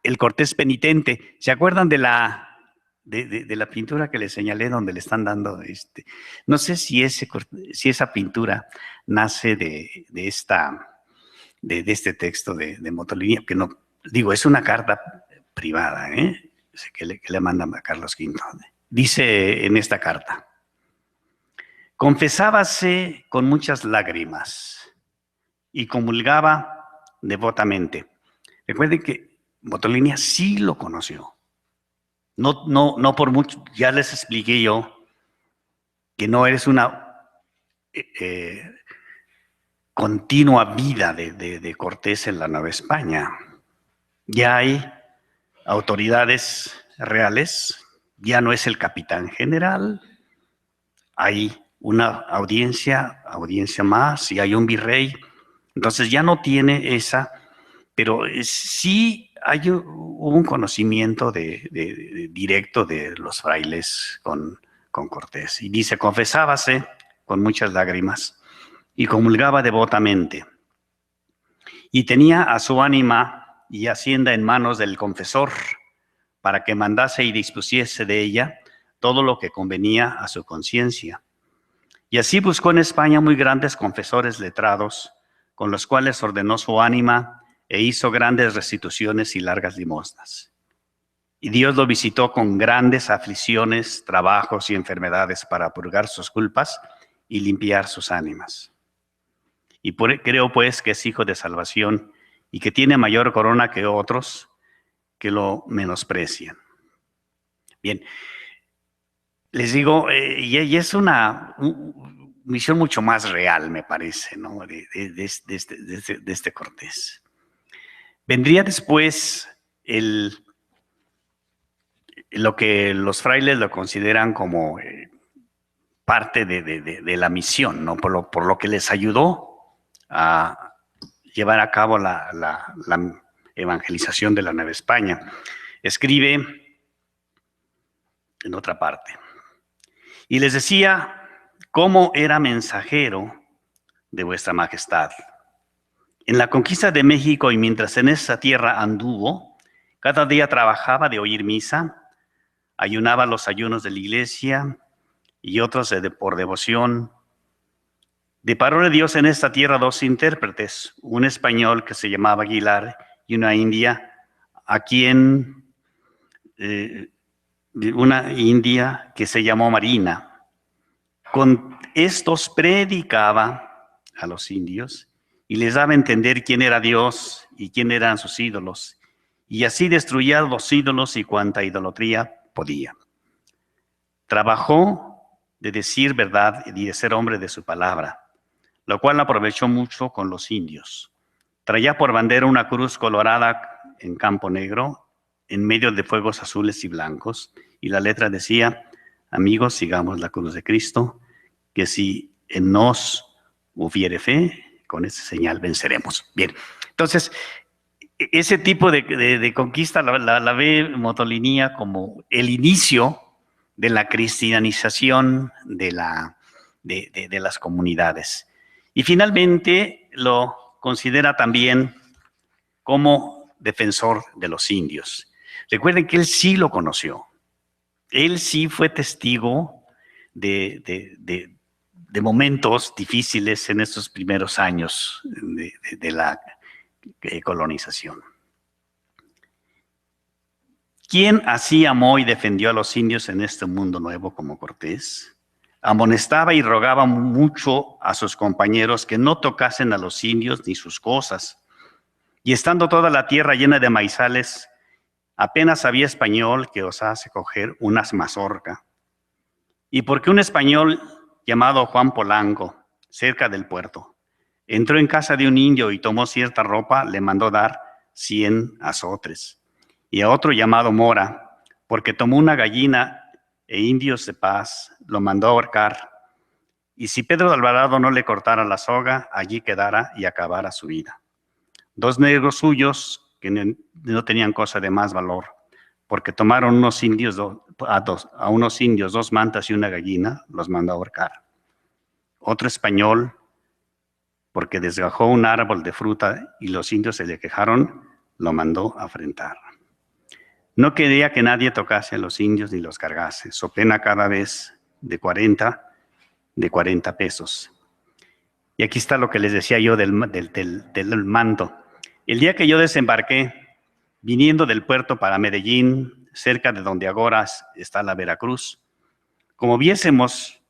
el Cortés penitente. ¿Se acuerdan de la pintura que les señalé donde le están dando? No sé si esa pintura nace de este texto de Motolinia, que no, digo, es una carta privada, que le mandan a Carlos V. Dice en esta carta: confesábase con muchas lágrimas y comulgaba devotamente. Recuerden que Motolinia sí lo conoció. No por mucho, ya les expliqué yo que no eres una continua vida de Cortés en la Nueva España. Ya hay autoridades reales, ya no es el capitán general, hay una audiencia más y hay un virrey, entonces ya no tiene esa, pero sí hubo un conocimiento directo de los frailes con Cortés. Y dice: confesábase con muchas lágrimas y comulgaba devotamente, y tenía a su ánima y hacienda en manos del confesor, para que mandase y dispusiese de ella todo lo que convenía a su conciencia. Y así buscó en España muy grandes confesores letrados, con los cuales ordenó su ánima e hizo grandes restituciones y largas limosnas. Y Dios lo visitó con grandes aflicciones, trabajos y enfermedades para purgar sus culpas y limpiar sus ánimas. Y creo pues que es hijo de salvación y que tiene mayor corona que otros que lo menosprecian. Bien, les digo, y es una misión mucho más real, me parece, ¿no? de este Cortés. Vendría después lo que los frailes lo consideran como parte de la misión, ¿no? Por lo que les ayudó a llevar a cabo la evangelización de la Nueva España. Escribe en otra parte: y les decía cómo era mensajero de vuestra majestad en la conquista de México, y mientras en esa tierra anduvo, cada día trabajaba de oír misa, ayunaba los ayunos de la iglesia y otros por devoción. Deparó de Dios en esta tierra dos intérpretes, un español que se llamaba Aguilar y una india, una india que se llamó Marina. Con estos predicaba a los indios y les daba a entender quién era Dios y quién eran sus ídolos, y así destruía los ídolos y cuanta idolatría podía. Trabajó de decir verdad y de ser hombre de su palabra, lo cual aprovechó mucho con los indios. Traía por bandera una cruz colorada en campo negro, en medio de fuegos azules y blancos, y la letra decía: amigos, sigamos la cruz de Cristo, que si en nos hubiere fe, con esa señal venceremos. Bien, entonces, ese tipo de conquista la ve Motolinia como el inicio de la cristianización de las comunidades. Y finalmente lo considera también como defensor de los indios. Recuerden que él sí lo conoció. Él sí fue testigo de momentos difíciles en estos primeros años de la colonización. ¿Quién así amó y defendió a los indios en este mundo nuevo como Cortés? Amonestaba y rogaba mucho a sus compañeros que no tocasen a los indios ni sus cosas. Y estando toda la tierra llena de maizales, apenas había español que osase coger unas mazorca. Y porque un español llamado Juan Polanco, cerca del puerto, entró en casa de un indio y tomó cierta ropa, le mandó dar 100 azotres. Y a otro llamado Mora, porque tomó una gallina e indios de paz, lo mandó a ahorcar. Y si Pedro de Alvarado no le cortara la soga, allí quedara y acabara su vida. 2 negros suyos que no tenían cosa de más valor, porque tomaron unos indios, a unos indios 2 mantas y una gallina, los mandó a ahorcar. Otro español, porque desgajó un árbol de fruta y los indios se le quejaron, lo mandó a afrentar. No quería que nadie tocase a los indios ni los cargase, so pena cada vez de 40 pesos. Y aquí está lo que les decía yo del manto. El día que yo desembarqué, viniendo del puerto para Medellín, cerca de donde ahora está la Veracruz, como viniésemos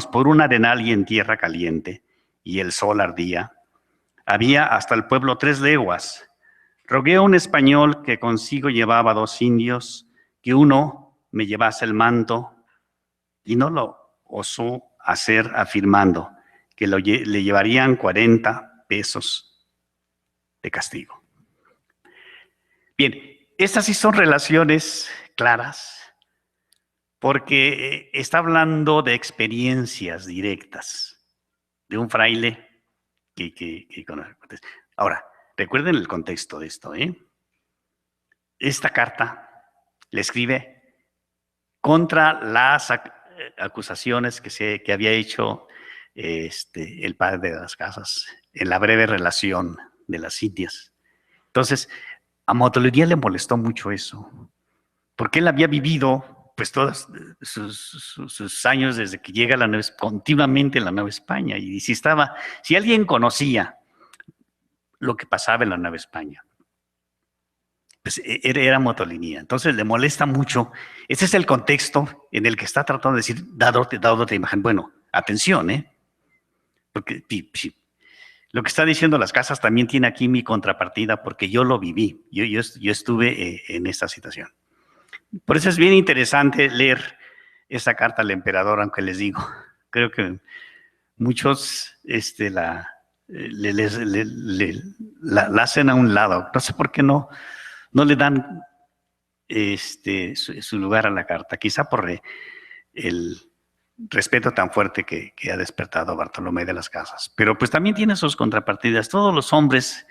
por un arenal y en tierra caliente, y el sol ardía, había hasta el pueblo 3 leguas. Rogué a un español que consigo llevaba 2 indios, que uno me llevase el manto, y no lo osó hacer, afirmando que le llevarían 40 pesos de castigo. Bien, estas sí son relaciones claras, porque está hablando de experiencias directas de un fraile que conoce. Ahora, recuerden el contexto de esto, ¿eh? Esta carta le escribe contra las acusaciones que había hecho el padre de las casas en la breve relación de las Indias. Entonces, a Montolivier le molestó mucho eso, porque él había vivido pues todos sus años desde que llega continuamente en la Nueva España, y si alguien conocía lo que pasaba en la Nueva España, pues era Montolivier. Entonces le molesta mucho. Ese es el contexto en el que está tratando de decir, dado otra imagen. Bueno, atención, porque sí, lo que está diciendo las casas también tiene aquí mi contrapartida, porque yo lo viví, yo estuve en esta situación. Por eso es bien interesante leer esta carta al emperador, aunque les digo, creo que muchos la hacen a un lado. No sé por qué no le dan su lugar a la carta, quizá por el respeto tan fuerte que ha despertado Bartolomé de las Casas. Pero pues también tiene sus contrapartidas. Todos los hombres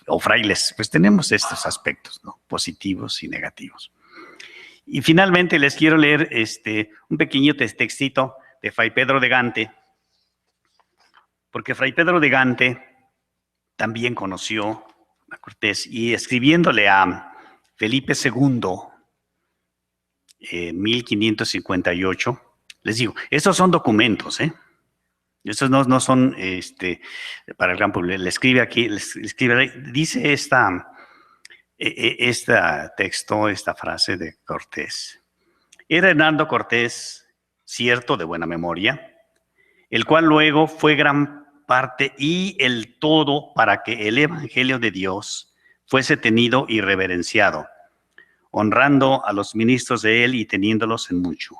o frailes, pues tenemos estos aspectos, ¿no? Positivos y negativos. Y finalmente les quiero leer un pequeño textito de Fray Pedro de Gante, porque Fray Pedro de Gante también conoció a Cortés, y escribiéndole a Felipe II, 1558, les digo, estos son documentos, estos no son para el gran público. Le escribe aquí, dice esta texto, esta frase de Cortés. Era Hernando Cortés cierto de buena memoria, el cual luego fue gran parte y el todo para que el evangelio de Dios fuese tenido y reverenciado, honrando a los ministros de él y teniéndolos en mucho,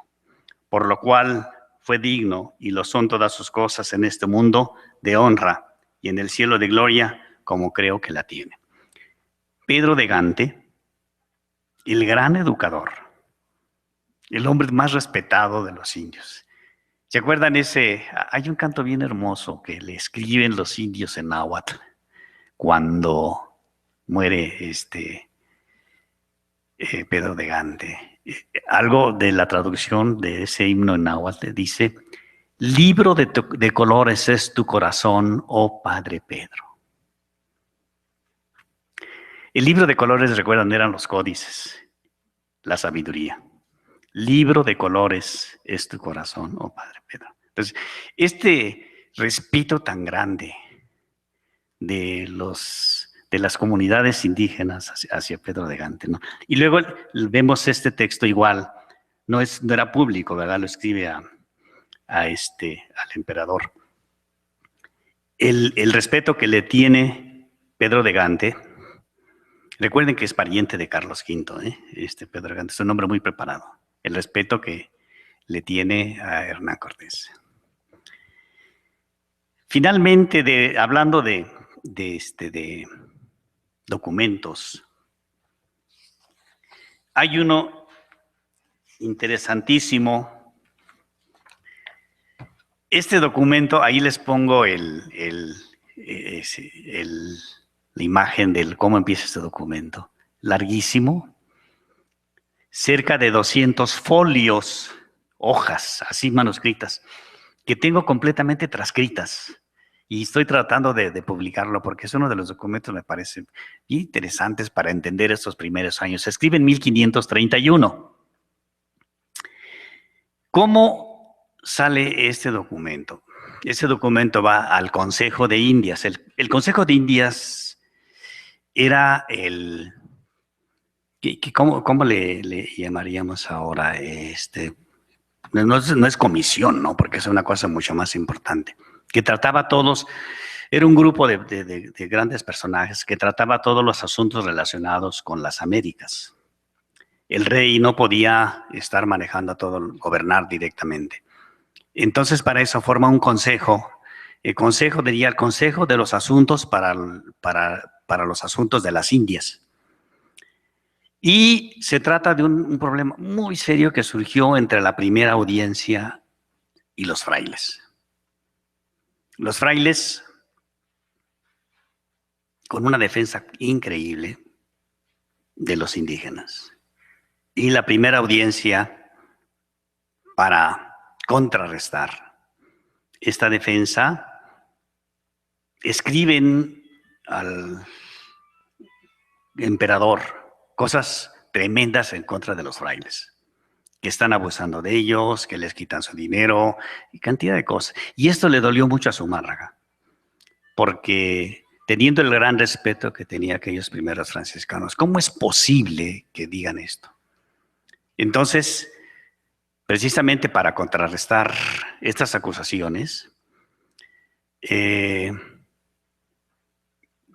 por lo cual fue digno, y lo son todas sus cosas en este mundo, de honra, y en el cielo de gloria, como creo que la tiene. Pedro de Gante, el gran educador, el hombre más respetado de los indios. ¿Se acuerdan hay un canto bien hermoso que le escriben los indios en náhuatl cuando muere Pedro de Gante? Algo de la traducción de ese himno en náhuatl dice: libro de colores es tu corazón, oh Padre Pedro. El libro de colores, recuerdan, eran los códices, la sabiduría. Libro de colores es tu corazón, oh Padre Pedro. Entonces, este respeto tan grande de las comunidades indígenas hacia Pedro de Gante, ¿no? Y luego vemos este texto igual no era público, ¿verdad? Lo escribe al emperador. El respeto que le tiene Pedro de Gante, recuerden que es pariente de Carlos V, Pedro de Gante es un hombre muy preparado. El respeto que le tiene a Hernán Cortés. Finalmente, hablando de documentos, hay uno interesantísimo. Este documento, ahí les pongo la imagen de cómo empieza este documento. Larguísimo, cerca de 200 folios, hojas, así manuscritas, que tengo completamente transcritas. Y estoy tratando de publicarlo porque es uno de los documentos, me parece, interesantes para entender estos primeros años. Se escribe en 1531. ¿Cómo sale este documento? Este documento va al Consejo de Indias. El Consejo de Indias era ¿cómo le llamaríamos ahora? No es comisión, ¿no? Porque es una cosa mucho más importante. Que trataba todos, era un grupo de grandes personajes que trataba todos los asuntos relacionados con las Américas. El rey no podía estar manejando todo, gobernar directamente. Entonces, para eso forma un consejo. El consejo diría el Consejo de los Asuntos para los Asuntos de las Indias. Y se trata de un problema muy serio que surgió entre la primera audiencia y los frailes. Los frailes, con una defensa increíble de los indígenas. Y la primera audiencia, para contrarrestar esta defensa, escriben al emperador cosas tremendas en contra de los frailes, que están abusando de ellos, que les quitan su dinero y cantidad de cosas. Y esto le dolió mucho a Zumárraga, porque teniendo el gran respeto que tenía aquellos primeros franciscanos, ¿cómo es posible que digan esto? Entonces, precisamente para contrarrestar estas acusaciones,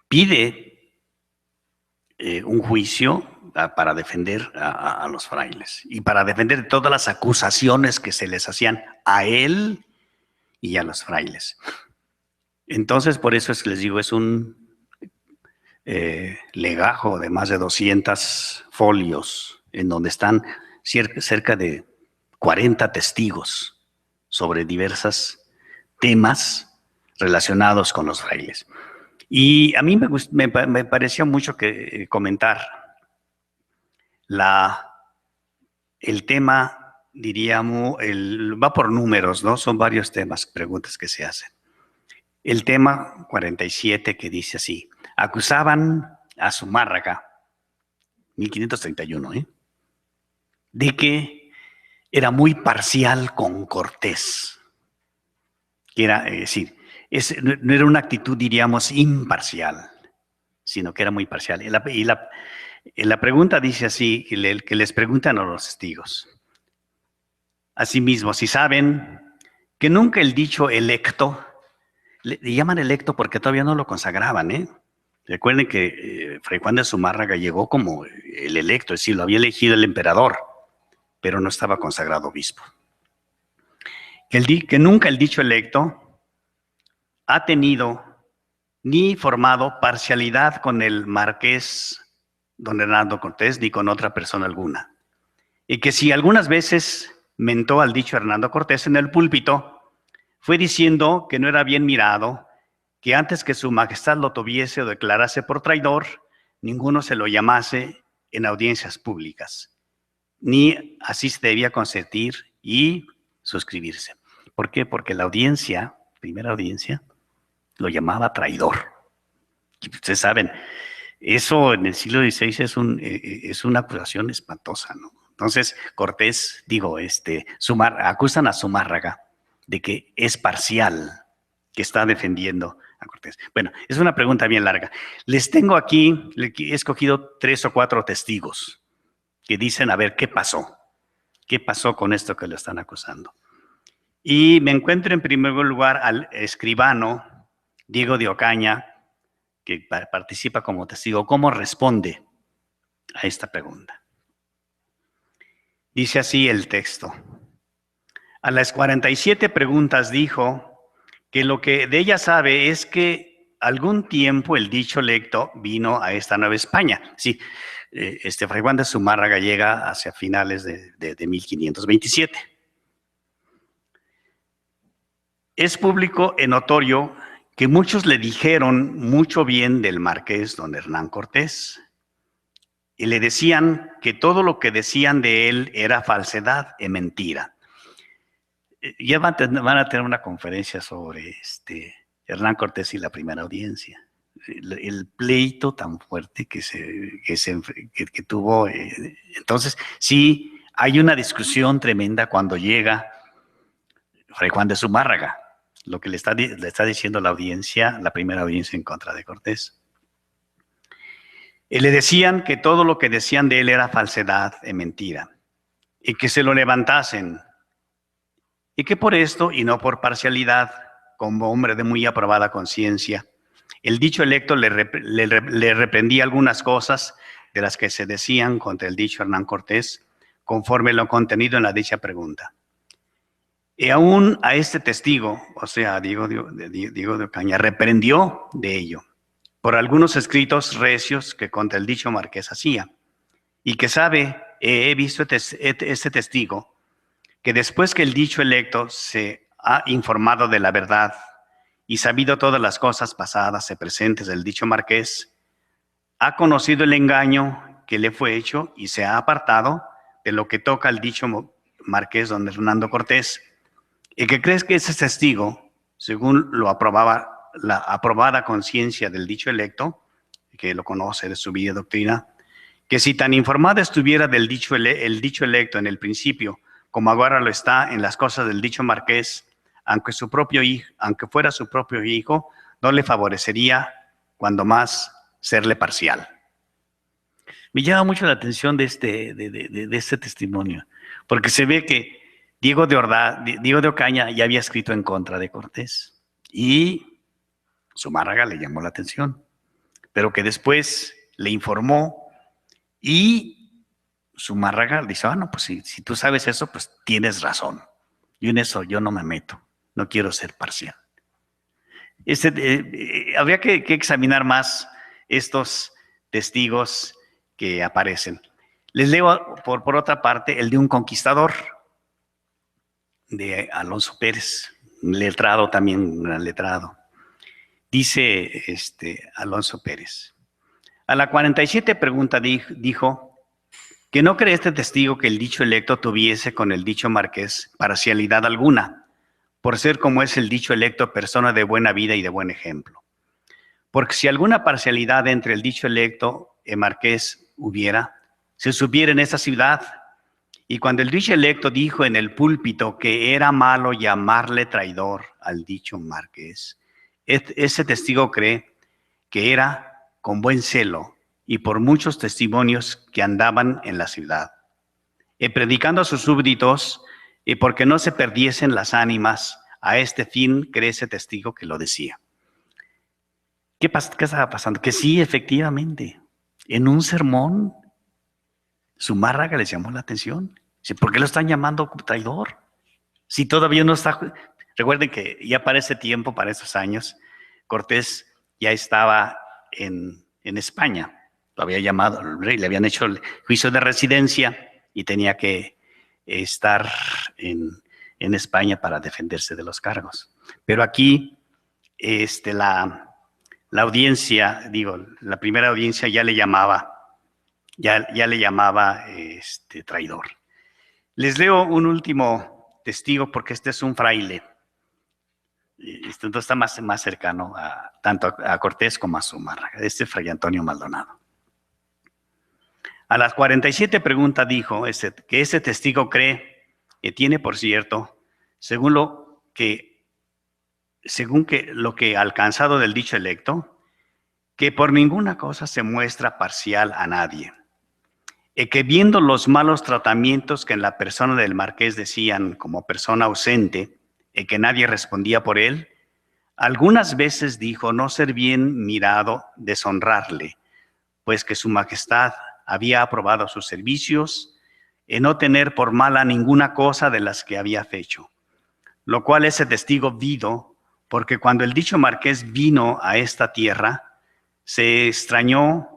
pide un juicio para defender a los frailes y para defender todas las acusaciones que se les hacían a él y a los frailes. Entonces, por eso es que les digo, es un legajo de más de 200 folios en donde están cerca de 40 testigos sobre diversos temas relacionados con los frailes. Y a mí me pareció mucho que comentar el tema, diríamos, va por números, ¿no? Son varios temas, preguntas que se hacen. El tema 47 que dice así: acusaban a Zumárraga, 1531, de que era muy parcial con Cortés. Que era, es decir, no era una actitud, diríamos, imparcial, sino que era muy parcial. Y la pregunta dice así, que les preguntan a los testigos. Asimismo, si saben que nunca el dicho electo, le llaman electo porque todavía no lo consagraban, Recuerden que Fray Juan de Zumárraga llegó como el electo, es decir, lo había elegido el emperador, pero no estaba consagrado obispo. Que nunca el dicho electo ha tenido ni formado parcialidad con el marqués don Hernando Cortés ni con otra persona alguna. Y que si algunas veces mentó al dicho Hernando Cortés en el púlpito, fue diciendo que no era bien mirado, que antes que su majestad lo tuviese o declarase por traidor, ninguno se lo llamase en audiencias públicas, ni así se debía consentir y suscribirse. ¿Por qué? Porque la audiencia, primera audiencia, lo llamaba traidor. Y ustedes saben, eso en el siglo XVI es una acusación espantosa, ¿no? Entonces, Cortés, acusan a Zumárraga de que es parcial, que está defendiendo a Cortés. Bueno, es una pregunta bien larga. Les tengo aquí, he escogido 3 o 4 testigos que dicen a ver qué pasó. ¿Qué pasó con esto que lo están acusando? Y me encuentro en primer lugar al escribano Diego de Ocaña, que participa como testigo. ¿Cómo responde a esta pregunta? Dice así el texto. A las 47 preguntas dijo que lo que de ella sabe es que algún tiempo el dicho lecto vino a esta Nueva España. Sí, Fray Juan de Zumárraga llega hacia finales de 1527. Es público y notorio que muchos le dijeron mucho bien del marqués don Hernán Cortés y le decían que todo lo que decían de él era falsedad y mentira. Ya van a tener una conferencia sobre Hernán Cortés y la primera audiencia. El pleito tan fuerte que tuvo. Entonces, sí, hay una discusión tremenda cuando llega Fray Juan de Zumárraga, lo que le está diciendo la audiencia, la primera audiencia en contra de Cortés. Y le decían que todo lo que decían de él era falsedad y mentira, y que se lo levantasen, y que por esto, y no por parcialidad, como hombre de muy aprobada conciencia, el dicho electo le reprendía algunas cosas de las que se decían contra el dicho Hernán Cortés, conforme lo contenido en la dicha pregunta. Y aún a este testigo, o sea, Diego de Ocaña, reprendió de ello, por algunos escritos recios que contra el dicho marqués hacía, y que sabe, he visto este testigo, que después que el dicho electo se ha informado de la verdad y sabido todas las cosas pasadas y presentes del dicho marqués, ha conocido el engaño que le fue hecho y se ha apartado de lo que toca al dicho marqués don Hernando Cortés, y que crees que ese testigo, según lo aprobaba la aprobada conciencia del dicho electo, que lo conoce de su vida y doctrina, que si tan informada estuviera del el dicho electo en el principio, como ahora lo está en las cosas del dicho marqués, aunque fuera su propio hijo, no le favorecería, cuando más, serle parcial. Me llama mucho la atención de este testimonio, porque se ve que Diego de Ocaña ya había escrito en contra de Cortés y Zumárraga le llamó la atención, pero que después le informó y Zumárraga dice, no, pues si tú sabes eso, pues tienes razón. Yo en eso yo no me meto, no quiero ser parcial. Habría que examinar más estos testigos que aparecen. Les leo por otra parte el de un conquistador, de Alonso Pérez, un letrado también, un gran letrado. Dice Alonso Pérez. A la 47 pregunta dijo que no cree este testigo que el dicho electo tuviese con el dicho marqués parcialidad alguna, por ser como es el dicho electo persona de buena vida y de buen ejemplo. Porque si alguna parcialidad entre el dicho electo y marqués hubiera, se supiera en esa ciudad. Y cuando el dicho electo dijo en el púlpito que era malo llamarle traidor al dicho marqués, ese testigo cree que era con buen celo y por muchos testimonios que andaban en la ciudad, y predicando a sus súbditos, y porque no se perdiesen las ánimas, a este fin cree ese testigo que lo decía. ¿Qué estaba pasando? Que sí, efectivamente, en un sermón, Zumárraga les llamó la atención. Dice, ¿por qué lo están llamando traidor? Si todavía no está... Recuerden que ya para ese tiempo, para esos años, Cortés ya estaba en España. Lo había llamado el rey, le habían hecho el juicio de residencia y tenía que estar en España para defenderse de los cargos. Pero aquí la audiencia, la primera audiencia ya le llamaba traidor. Les leo un último testigo porque este es un fraile. Esto está más cercano tanto a Cortés como a Zumárraga. Fray Antonio Maldonado. A las 47 preguntas dijo que ese testigo cree que tiene, por cierto, según lo que ha alcanzado del dicho electo, que por ninguna cosa se muestra parcial a nadie. que viendo los malos tratamientos que en la persona del marqués decían como persona ausente, que nadie respondía por él, algunas veces dijo no ser bien mirado deshonrarle, pues que su majestad había aprobado sus servicios, no tener por mala ninguna cosa de las que había hecho, lo cual ese testigo vido, porque cuando el dicho marqués vino a esta tierra, se extrañó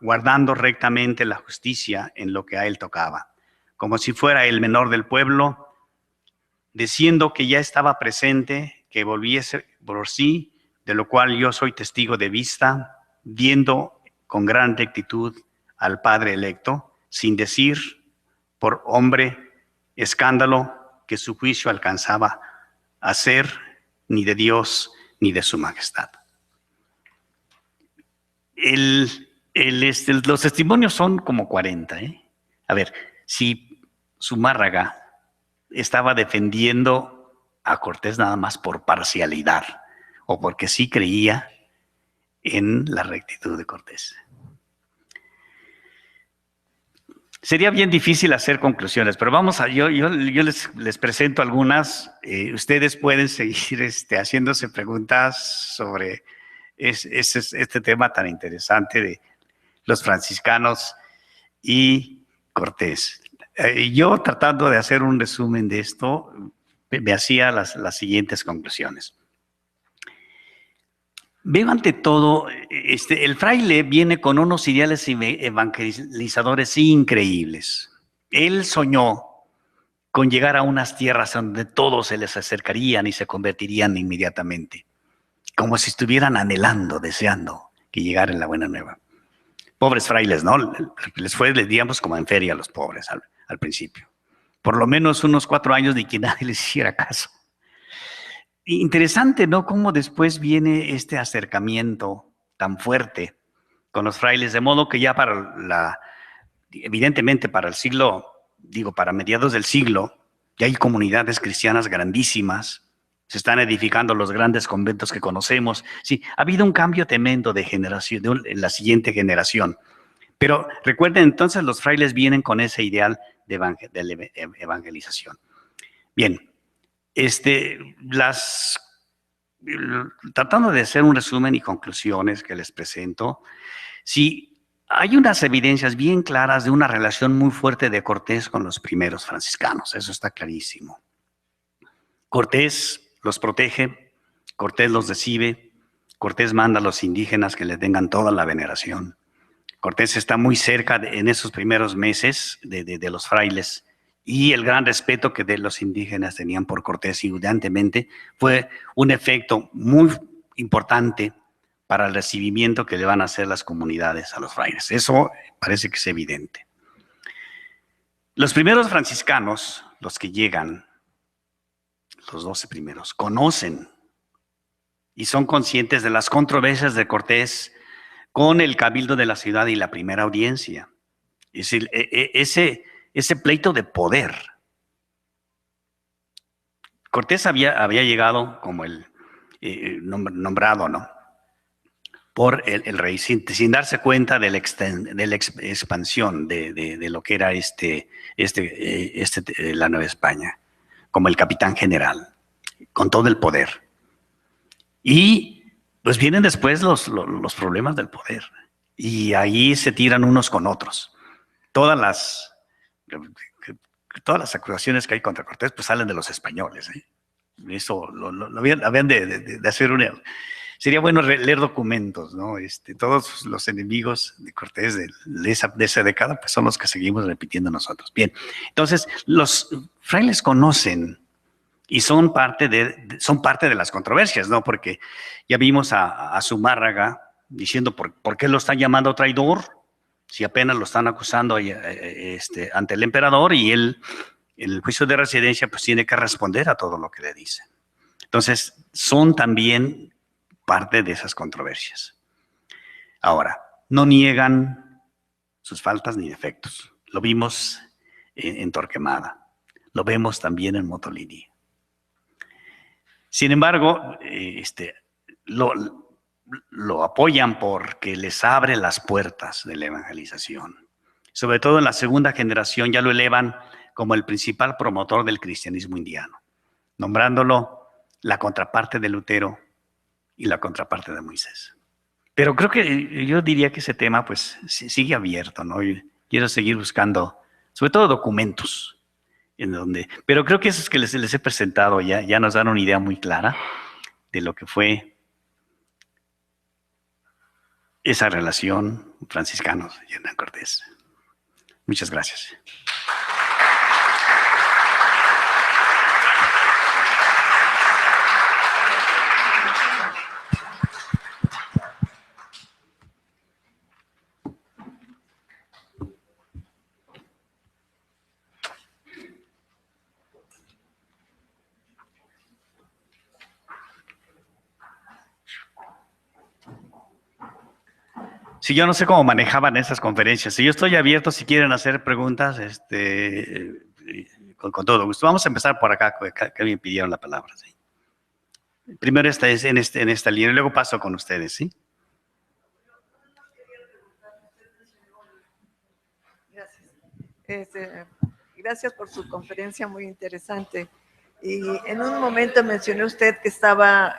guardando rectamente la justicia en lo que a él tocaba, como si fuera el menor del pueblo, diciendo que ya estaba presente, que volviese por sí, de lo cual yo soy testigo de vista, viendo con gran rectitud al Padre electo, sin decir por hombre escándalo que su juicio alcanzaba a ser ni de Dios ni de su majestad. Los testimonios son como 40. A ver, si Zumárraga estaba defendiendo a Cortés nada más por parcialidad o porque sí creía en la rectitud de Cortés. Sería bien difícil hacer conclusiones, pero vamos a, yo les presento algunas. Ustedes pueden seguir haciéndose preguntas sobre este tema tan interesante de los franciscanos y Cortés. Yo, tratando de hacer un resumen de esto, me hacía las siguientes conclusiones. Veo ante todo, el fraile viene con unos ideales evangelizadores increíbles. Él soñó con llegar a unas tierras donde todos se les acercarían y se convertirían inmediatamente, como si estuvieran anhelando, deseando que llegara la buena nueva. Pobres frailes, ¿no? Les fue, digamos, como en feria a los pobres al principio. Por lo menos unos 4 años de que nadie les hiciera caso. Interesante, ¿no? Cómo después viene este acercamiento tan fuerte con los frailes, de modo que ya evidentemente para el siglo, para mediados del siglo, ya hay comunidades cristianas grandísimas, se están edificando los grandes conventos que conocemos. Sí, ha habido un cambio tremendo de generación, en la siguiente generación. Pero recuerden, entonces los frailes vienen con ese ideal de evangelización. Bien. Tratando de hacer un resumen y conclusiones que les presento, sí, hay unas evidencias bien claras de una relación muy fuerte de Cortés con los primeros franciscanos, eso está clarísimo. Cortés los protege, Cortés los recibe, Cortés manda a los indígenas que le tengan toda la veneración. Cortés está muy cerca en esos primeros meses de los frailes, y el gran respeto que los indígenas tenían por Cortés, y evidentemente fue un efecto muy importante para el recibimiento que le van a hacer las comunidades a los frailes. Eso parece que es evidente. Los primeros franciscanos, los que llegan, los 12 primeros, conocen y son conscientes de las controversias de Cortés con el cabildo de la ciudad y la primera audiencia. Es decir, ese pleito de poder. Cortés había llegado como el nombrado, ¿no?, por el rey, sin darse cuenta de la expansión de lo que era la Nueva España, como el capitán general, con todo el poder. Y pues vienen después los problemas del poder, y ahí se tiran unos con otros. Todas las acusaciones que hay contra Cortés pues salen de los españoles. Eso lo habían de hacer sería bueno leer documentos, ¿no? Todos los enemigos de Cortés de esa década pues son los que seguimos repitiendo nosotros. Bien, entonces los frailes conocen y son parte de las controversias, ¿no? Porque ya vimos a Zumárraga diciendo ¿por qué lo están llamando traidor? Si apenas lo están acusando ante el emperador, y él, en el juicio de residencia, pues tiene que responder a todo lo que le dicen. Entonces, son también parte de esas controversias. Ahora, no niegan sus faltas ni defectos. Lo vimos en Torquemada, lo vemos también en Motolini. Sin embargo, lo apoyan porque les abre las puertas de la evangelización. Sobre todo en la segunda generación ya lo elevan como el principal promotor del cristianismo indiano, nombrándolo la contraparte de Lutero y la contraparte de Moisés. Pero creo que yo diría que ese tema pues sigue abierto, ¿no? Y quiero seguir buscando, sobre todo documentos, pero creo que esos que les he presentado ya nos dan una idea muy clara de lo que fue esa relación franciscanos y Hernán Cortés. Muchas gracias. Si yo no sé cómo manejaban esas conferencias, si yo estoy abierto, si quieren hacer preguntas, con todo gusto. Vamos a empezar por acá, que me pidieron la palabra. ¿Sí? Primero esta es en esta línea, y luego paso con ustedes, ¿sí? Gracias. Gracias por su conferencia, muy interesante. Y en un momento mencionó usted que estaba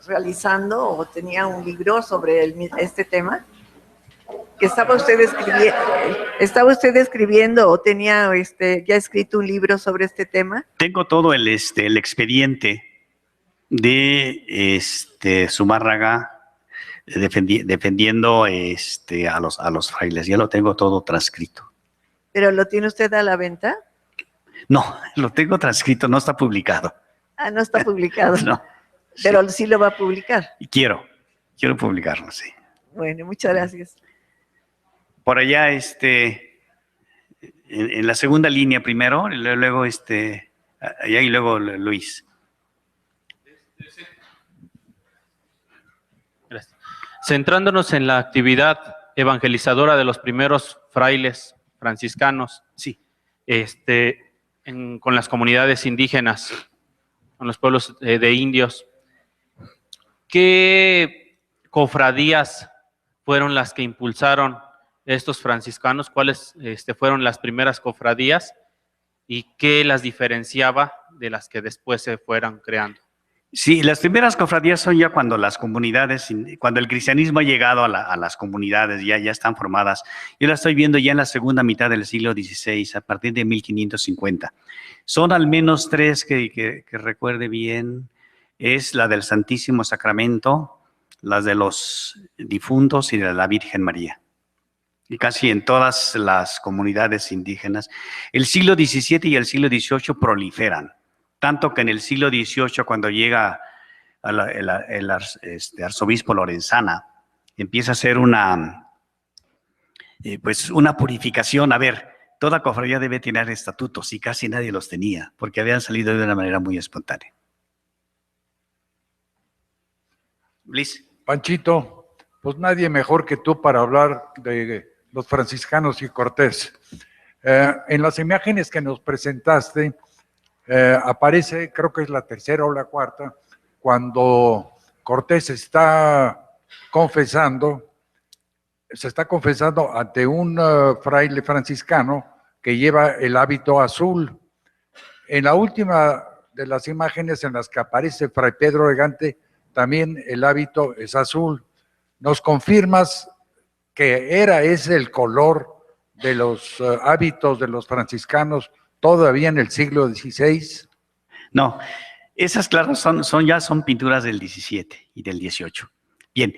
realizando o tenía un libro sobre este tema, que estaba usted escribiendo o tenía ya escrito un libro sobre este tema. Tengo todo el expediente de Zumárraga defendiendo a los frailes. Ya lo tengo todo transcrito. ¿Pero lo tiene usted a la venta? No, lo tengo transcrito, no está publicado. Ah, no está publicado. No. Pero sí lo va a publicar. Quiero publicarlo, sí. Bueno, muchas gracias. Por allá, en la segunda línea primero, luego allá y luego Luis. Gracias. Centrándonos en la actividad evangelizadora de los primeros frailes franciscanos, Sí. Con las comunidades indígenas, con los pueblos de indios, ¿qué cofradías fueron las que impulsaron estos franciscanos? ¿Cuáles fueron las primeras cofradías y qué las diferenciaba de las que después se fueran creando? Sí, las primeras cofradías son ya cuando las comunidades, cuando el cristianismo ha llegado a las comunidades, ya están formadas. Yo la estoy viendo ya en la segunda mitad del siglo XVI, a partir de 1550. Son al menos tres que recuerde bien. Es la del Santísimo Sacramento, las de los difuntos y de la Virgen María. Y casi en todas las comunidades indígenas. El siglo XVII y el siglo XVIII proliferan. Tanto que en el siglo XVIII, cuando llega el arzobispo Lorenzana, empieza a hacer una purificación. A ver, toda cofradía debe tener estatutos y casi nadie los tenía, porque habían salido de una manera muy espontánea. Luis. Panchito, pues nadie mejor que tú para hablar de los franciscanos y Cortés. En las imágenes que nos presentaste, aparece, creo que es la tercera o la cuarta, cuando Cortés está confesando, se está confesando ante un fraile franciscano que lleva el hábito azul. En la última de las imágenes en las que aparece Fray Pedro Elegante, también el hábito es azul. ¿Nos confirmas que ese el color de los hábitos de los franciscanos todavía en el siglo XVI? No, esas, claro, son pinturas del XVII y del XVIII. Bien,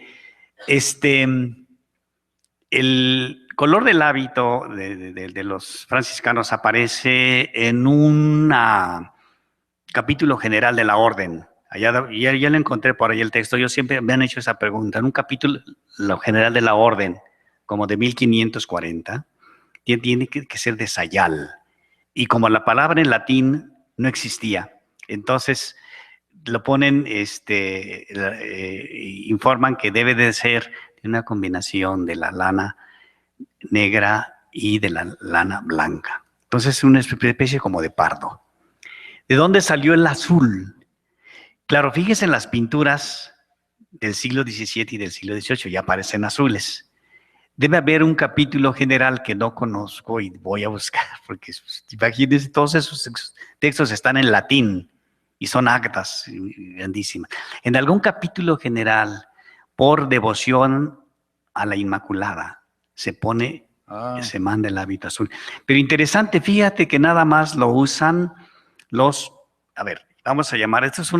el color del hábito de los franciscanos aparece en un capítulo general de la orden. Ya lo encontré por ahí el texto. Yo siempre me han hecho esa pregunta. En un capítulo general de la orden, como de 1540, tiene que ser de sayal. Y como la palabra en latín no existía, entonces lo ponen, informan que debe de ser una combinación de la lana negra y de la lana blanca. Entonces es una especie como de pardo. ¿De dónde salió el azul? Claro, fíjese en las pinturas del siglo XVII y del siglo XVIII, ya aparecen azules. Debe haber un capítulo general que no conozco y voy a buscar, porque imagínense, todos esos textos están en latín y son actas grandísimas. En algún capítulo general, por devoción a la Inmaculada, se manda el hábito azul. Pero interesante, fíjate que nada más lo usan a ver, vamos a llamar, esto es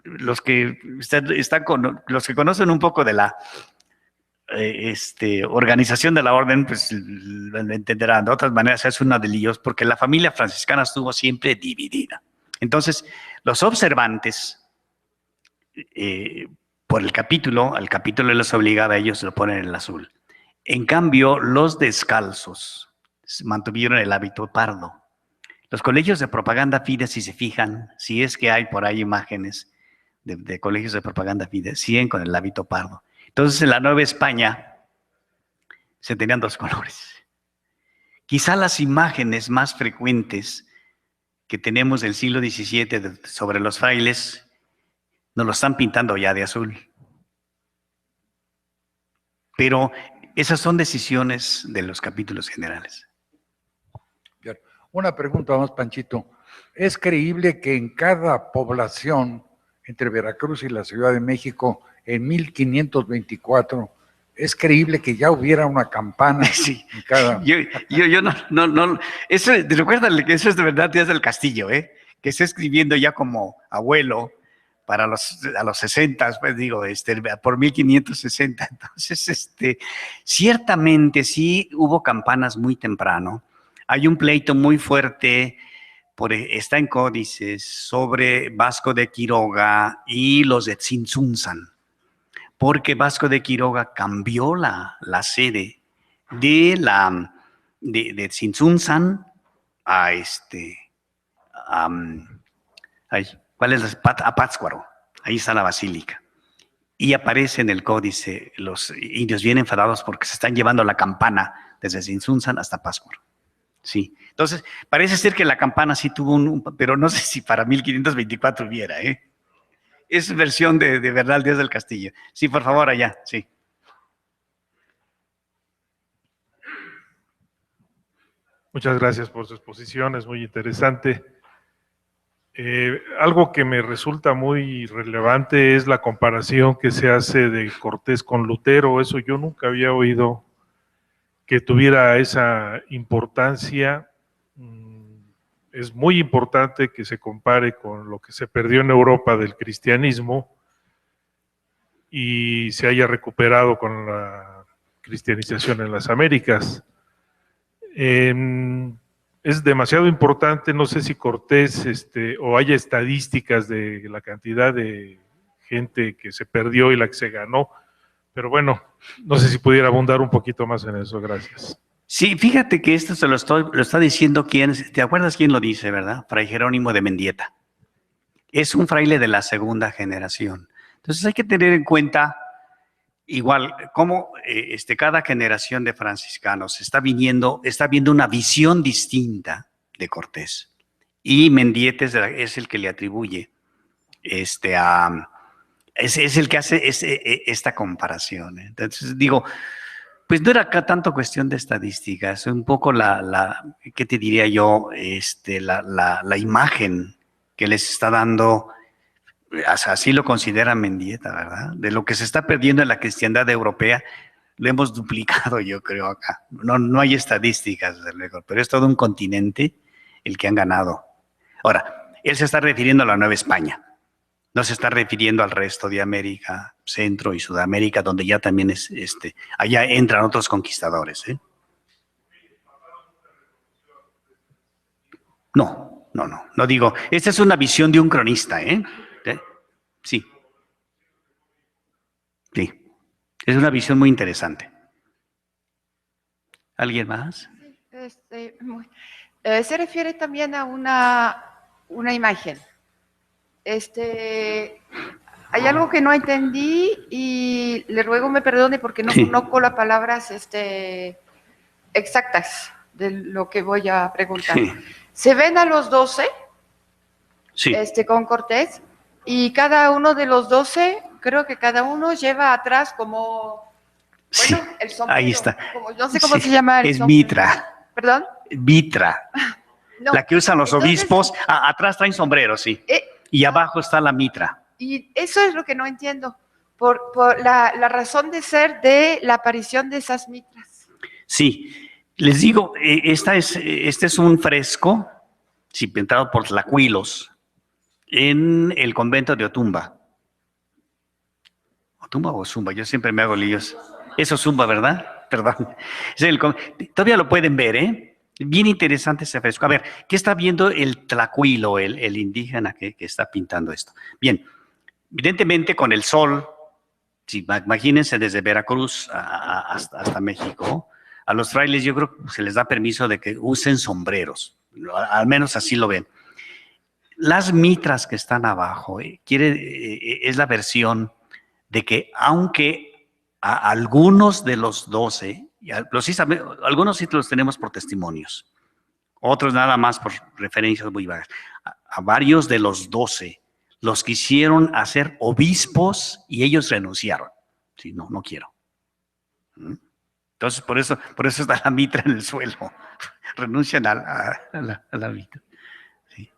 los que los que conocen un poco de la organización de la orden, pues lo entenderán. De otras maneras es una de líos, porque la familia franciscana estuvo siempre dividida. Entonces, los observantes, por el capítulo les obligaba a ellos, lo ponen en el azul. En cambio, los descalzos mantuvieron el hábito pardo. Los colegios de propaganda fide, si se fijan, si es que hay por ahí imágenes de colegios de propaganda fide, siguen con el hábito pardo. Entonces, en la Nueva España se tenían dos colores. Quizá las imágenes más frecuentes que tenemos del siglo XVII sobre los frailes nos lo están pintando ya de azul. Pero esas son decisiones de los capítulos generales. Bien. Una pregunta más, Panchito. ¿Es creíble que en cada población entre Veracruz y la Ciudad de México, en 1524, es creíble que ya hubiera una campana? Sí. En cada... Yo no. Eso, recuérdale que eso es de verdad Díaz del Castillo, que está escribiendo ya como abuelo a los 60, pues digo, por 1560. Entonces, ciertamente sí hubo campanas muy temprano. Hay un pleito muy fuerte, está en códices, sobre Vasco de Quiroga y los de Tzintzuntzan, porque Vasco de Quiroga cambió la sede de Tzintzuntzan a a Pátzcuaro. Ahí está la basílica. Y aparece en el códice, los indios bien enfadados porque se están llevando la campana desde Tzintzuntzan hasta Pátzcuaro. Sí. Entonces, parece ser que la campana sí tuvo pero no sé si para 1524 hubiera, Es versión de Bernal Díaz del Castillo. Sí, por favor, allá, sí. Muchas gracias por su exposición, es muy interesante. Algo que me resulta muy relevante es la comparación que se hace de Cortés con Lutero. Eso yo nunca había oído que tuviera esa importancia. Es muy importante que se compare con lo que se perdió en Europa del cristianismo y se haya recuperado con la cristianización en las Américas. Es demasiado importante, no sé si Cortés o haya estadísticas de la cantidad de gente que se perdió y la que se ganó, pero bueno, no sé si pudiera abundar un poquito más en eso, gracias. Sí, fíjate que esto lo está diciendo ¿te acuerdas quién lo dice, verdad? Fray Jerónimo de Mendieta. Es un fraile de la segunda generación. Entonces hay que tener en cuenta igual cómo cada generación de franciscanos está viendo una visión distinta de Cortés. Y Mendieta es el que le atribuye es el que hace esta comparación. Entonces digo, pues no era acá tanto cuestión de estadísticas, un poco ¿qué te diría yo? La imagen que les está dando, así lo considera Mendieta, ¿verdad? De lo que se está perdiendo en la cristiandad europea, lo hemos duplicado, yo creo, acá. No hay estadísticas, desde luego, pero es todo un continente el que han ganado. Ahora, él se está refiriendo a la Nueva España, no se está refiriendo al resto de América, Centro y Sudamérica, donde ya también allá entran otros conquistadores, No digo, esta es una visión de un cronista, Sí. Sí. Es una visión muy interesante. ¿Alguien más? Se refiere también a una imagen. Hay algo que no entendí y le ruego me perdone porque no conozco las palabras exactas de lo que voy a preguntar. Sí. ¿Se ven a los 12? Sí. Con Cortés, y cada uno de los 12, creo que cada uno lleva atrás como Sí, Bueno, el sombrero. ahí está. No sé cómo Sí, se llama el es sombrero. mitra. ¿Perdón? Mitra. No. La que usan los Entonces, obispos. Atrás traen sombrero, sí. Y abajo está la mitra. Y eso es lo que no entiendo, por la razón de ser de la aparición de esas mitras. Sí, les digo, este es un fresco, sí, pintado por Tlacuilos, en el convento de Otumba. ¿Otumba o Zumba? Yo siempre me hago líos. Eso es Zumba, ¿verdad? Perdón. Todavía lo pueden ver, ¿eh? Bien interesante ese fresco. A ver, ¿qué está viendo el Tlacuilo, el indígena que está pintando esto? Bien, evidentemente con el sol, sí, imagínense desde Veracruz hasta México, a los frailes yo creo que se les da permiso de que usen sombreros, al menos así lo ven. Las mitras que están abajo, es la versión de que aunque a algunos de los 12, algunos sí los tenemos por testimonios, otros nada más por referencias muy vagas, a varios de los 12 los quisieron hacer obispos y ellos renunciaron. Sí, no quiero. Entonces, por eso está la mitra en el suelo. Renuncian a la mitra. Sí.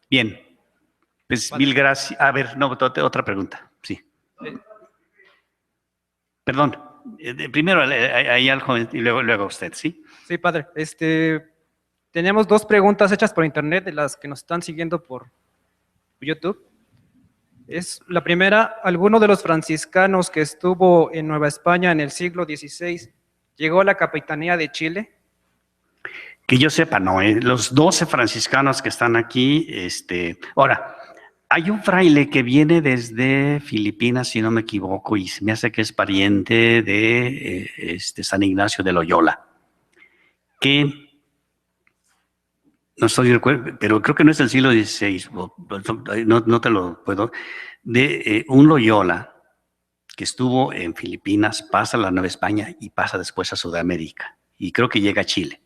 Bien. Pues mil gracias. A ver, no, otra pregunta. Sí. Perdón. Primero ahí al joven y luego usted, ¿sí? Sí, padre. Tenemos dos preguntas hechas por internet de las que nos están siguiendo por YouTube. Es la primera: ¿alguno de los franciscanos que estuvo en Nueva España en el siglo XVI llegó a la capitanía de Chile? Que yo sepa, no. Los 12 franciscanos que están aquí, ahora, hay un fraile que viene desde Filipinas, si no me equivoco, y se me hace que es pariente de San Ignacio de Loyola, que no estoy de acuerdo, pero creo que no es del siglo XVI, no te lo puedo, de un Loyola que estuvo en Filipinas, pasa a la Nueva España y pasa después a Sudamérica, y creo que llega a Chile.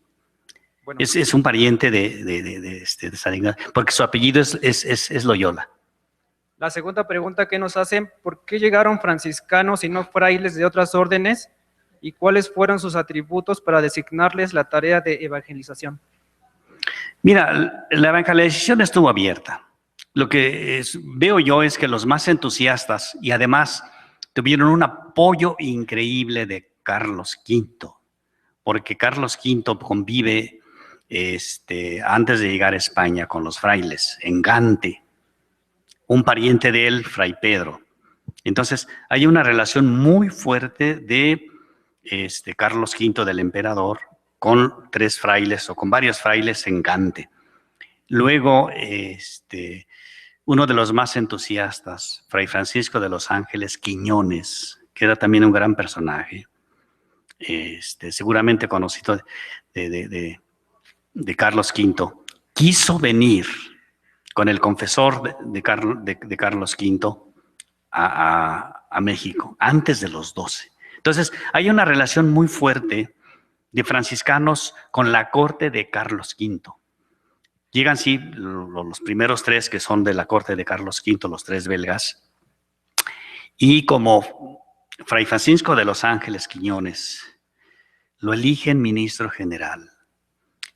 Bueno, es un pariente de San Ignacio, porque su apellido es Loyola. La segunda pregunta que nos hacen: ¿por qué llegaron franciscanos y no frailes de otras órdenes? ¿Y cuáles fueron sus atributos para designarles la tarea de evangelización? Mira, la evangelización estuvo abierta. Lo que veo yo es que los más entusiastas, y además tuvieron un apoyo increíble de Carlos V, porque Carlos V convive antes de llegar a España con los frailes, en Gante, un pariente de él, Fray Pedro. Entonces, hay una relación muy fuerte de Carlos V, del emperador, con 3 frailes o con varios frailes en Gante. Luego, uno de los más entusiastas, Fray Francisco de los Ángeles Quiñones, que era también un gran personaje, seguramente conocido de Carlos V, quiso venir con el confesor de Carlos V a México, antes de los 12. Entonces, hay una relación muy fuerte de franciscanos con la corte de Carlos V. Llegan, sí, los primeros 3 que son de la corte de Carlos V, los 3 belgas, y como Fray Francisco de los Ángeles Quiñones lo eligen ministro general,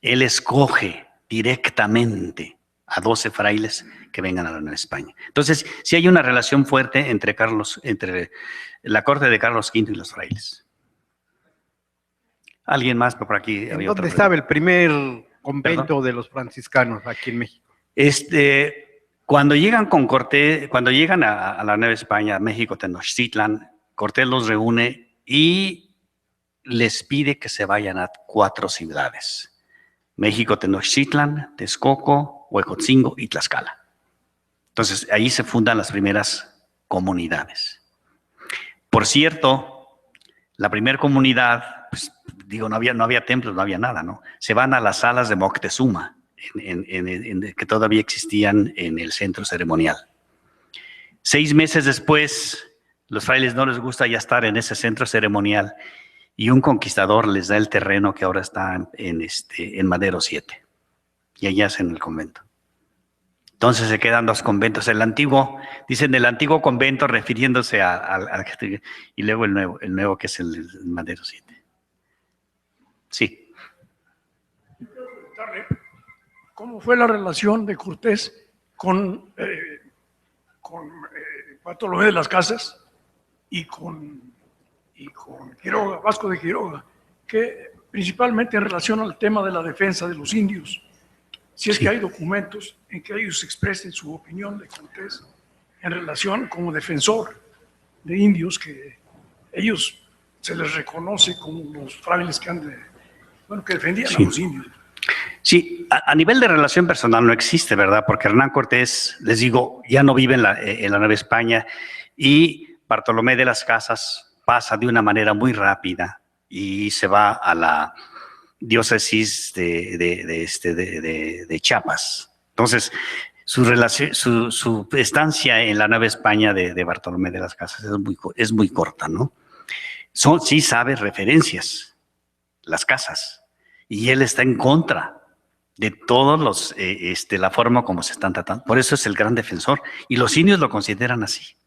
él escoge directamente a 12 frailes que vengan a la Nueva España. Entonces, sí hay una relación fuerte entre la corte de Carlos V y los frailes. ¿Alguien más por aquí? ¿En dónde estaba el primer convento de los franciscanos aquí en México? Cuando llegan a la Nueva España, México, Tenochtitlan, Cortés los reúne y les pide que se vayan a 4 ciudades: México, Tenochtitlan, Texcoco, Huejotzingo y Tlaxcala. Entonces, ahí se fundan las primeras comunidades. Por cierto, la primera comunidad, pues, no había templos, no había nada, ¿no? Se van a las salas de Moctezuma, que todavía existían en el centro ceremonial. 6 meses después, los frailes no les gusta ya estar en ese centro ceremonial y un conquistador les da el terreno que ahora está en Madero 7 y allá hacen el convento. Entonces se quedan dos conventos. El antiguo, dicen el antiguo convento refiriéndose y luego el nuevo que es el Madero 7. Sí. ¿Cómo fue la relación de Cortés con Bartolomé de las Casas y con Quiroga, Vasco de Quiroga, que principalmente en relación al tema de la defensa de los indios? Si es que hay documentos en que ellos expresen su opinión de Cortés en relación como defensor de indios, que ellos se les reconoce como los frailes que que defendían a los indios. Sí, a nivel de relación personal no existe, ¿verdad? Porque Hernán Cortés, les digo, ya no vive en la Nueva España y Bartolomé de las Casas pasa de una manera muy rápida y se va a la diócesis de Chiapas. Entonces, su estancia en la Nueva España de Bartolomé de las Casas es muy corta, ¿no? Sí sabe referencias, las casas, y él está en contra de todos la forma como se están tratando. Por eso es el gran defensor, y los indios lo consideran así.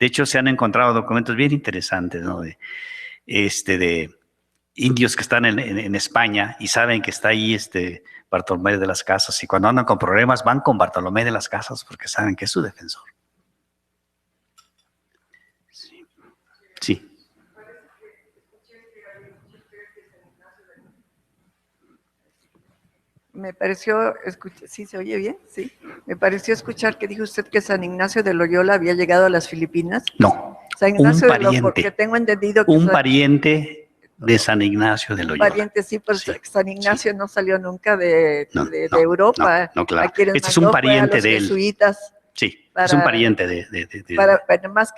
De hecho, se han encontrado documentos bien interesantes, ¿no? De indios que están en España y saben que está ahí Bartolomé de las Casas, y cuando andan con problemas van con Bartolomé de las Casas porque saben que es su defensor. Sí. Me pareció, ¿sí se oye bien? Sí. Me pareció escuchar que dijo usted que San Ignacio de Loyola había llegado a las Filipinas. No, San Ignacio un pariente. porque tengo entendido que un pariente de San Ignacio de Loyola. Pariente, sí, pues sí, San Ignacio no salió nunca de No, Europa. claro. Este es un pariente de él. Jesuitas. Sí, es un pariente de más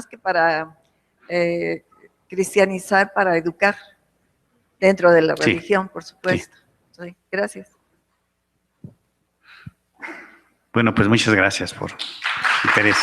que para cristianizar, para educar dentro de la religión, por supuesto. Sí, gracias. Bueno, pues muchas gracias por su interés.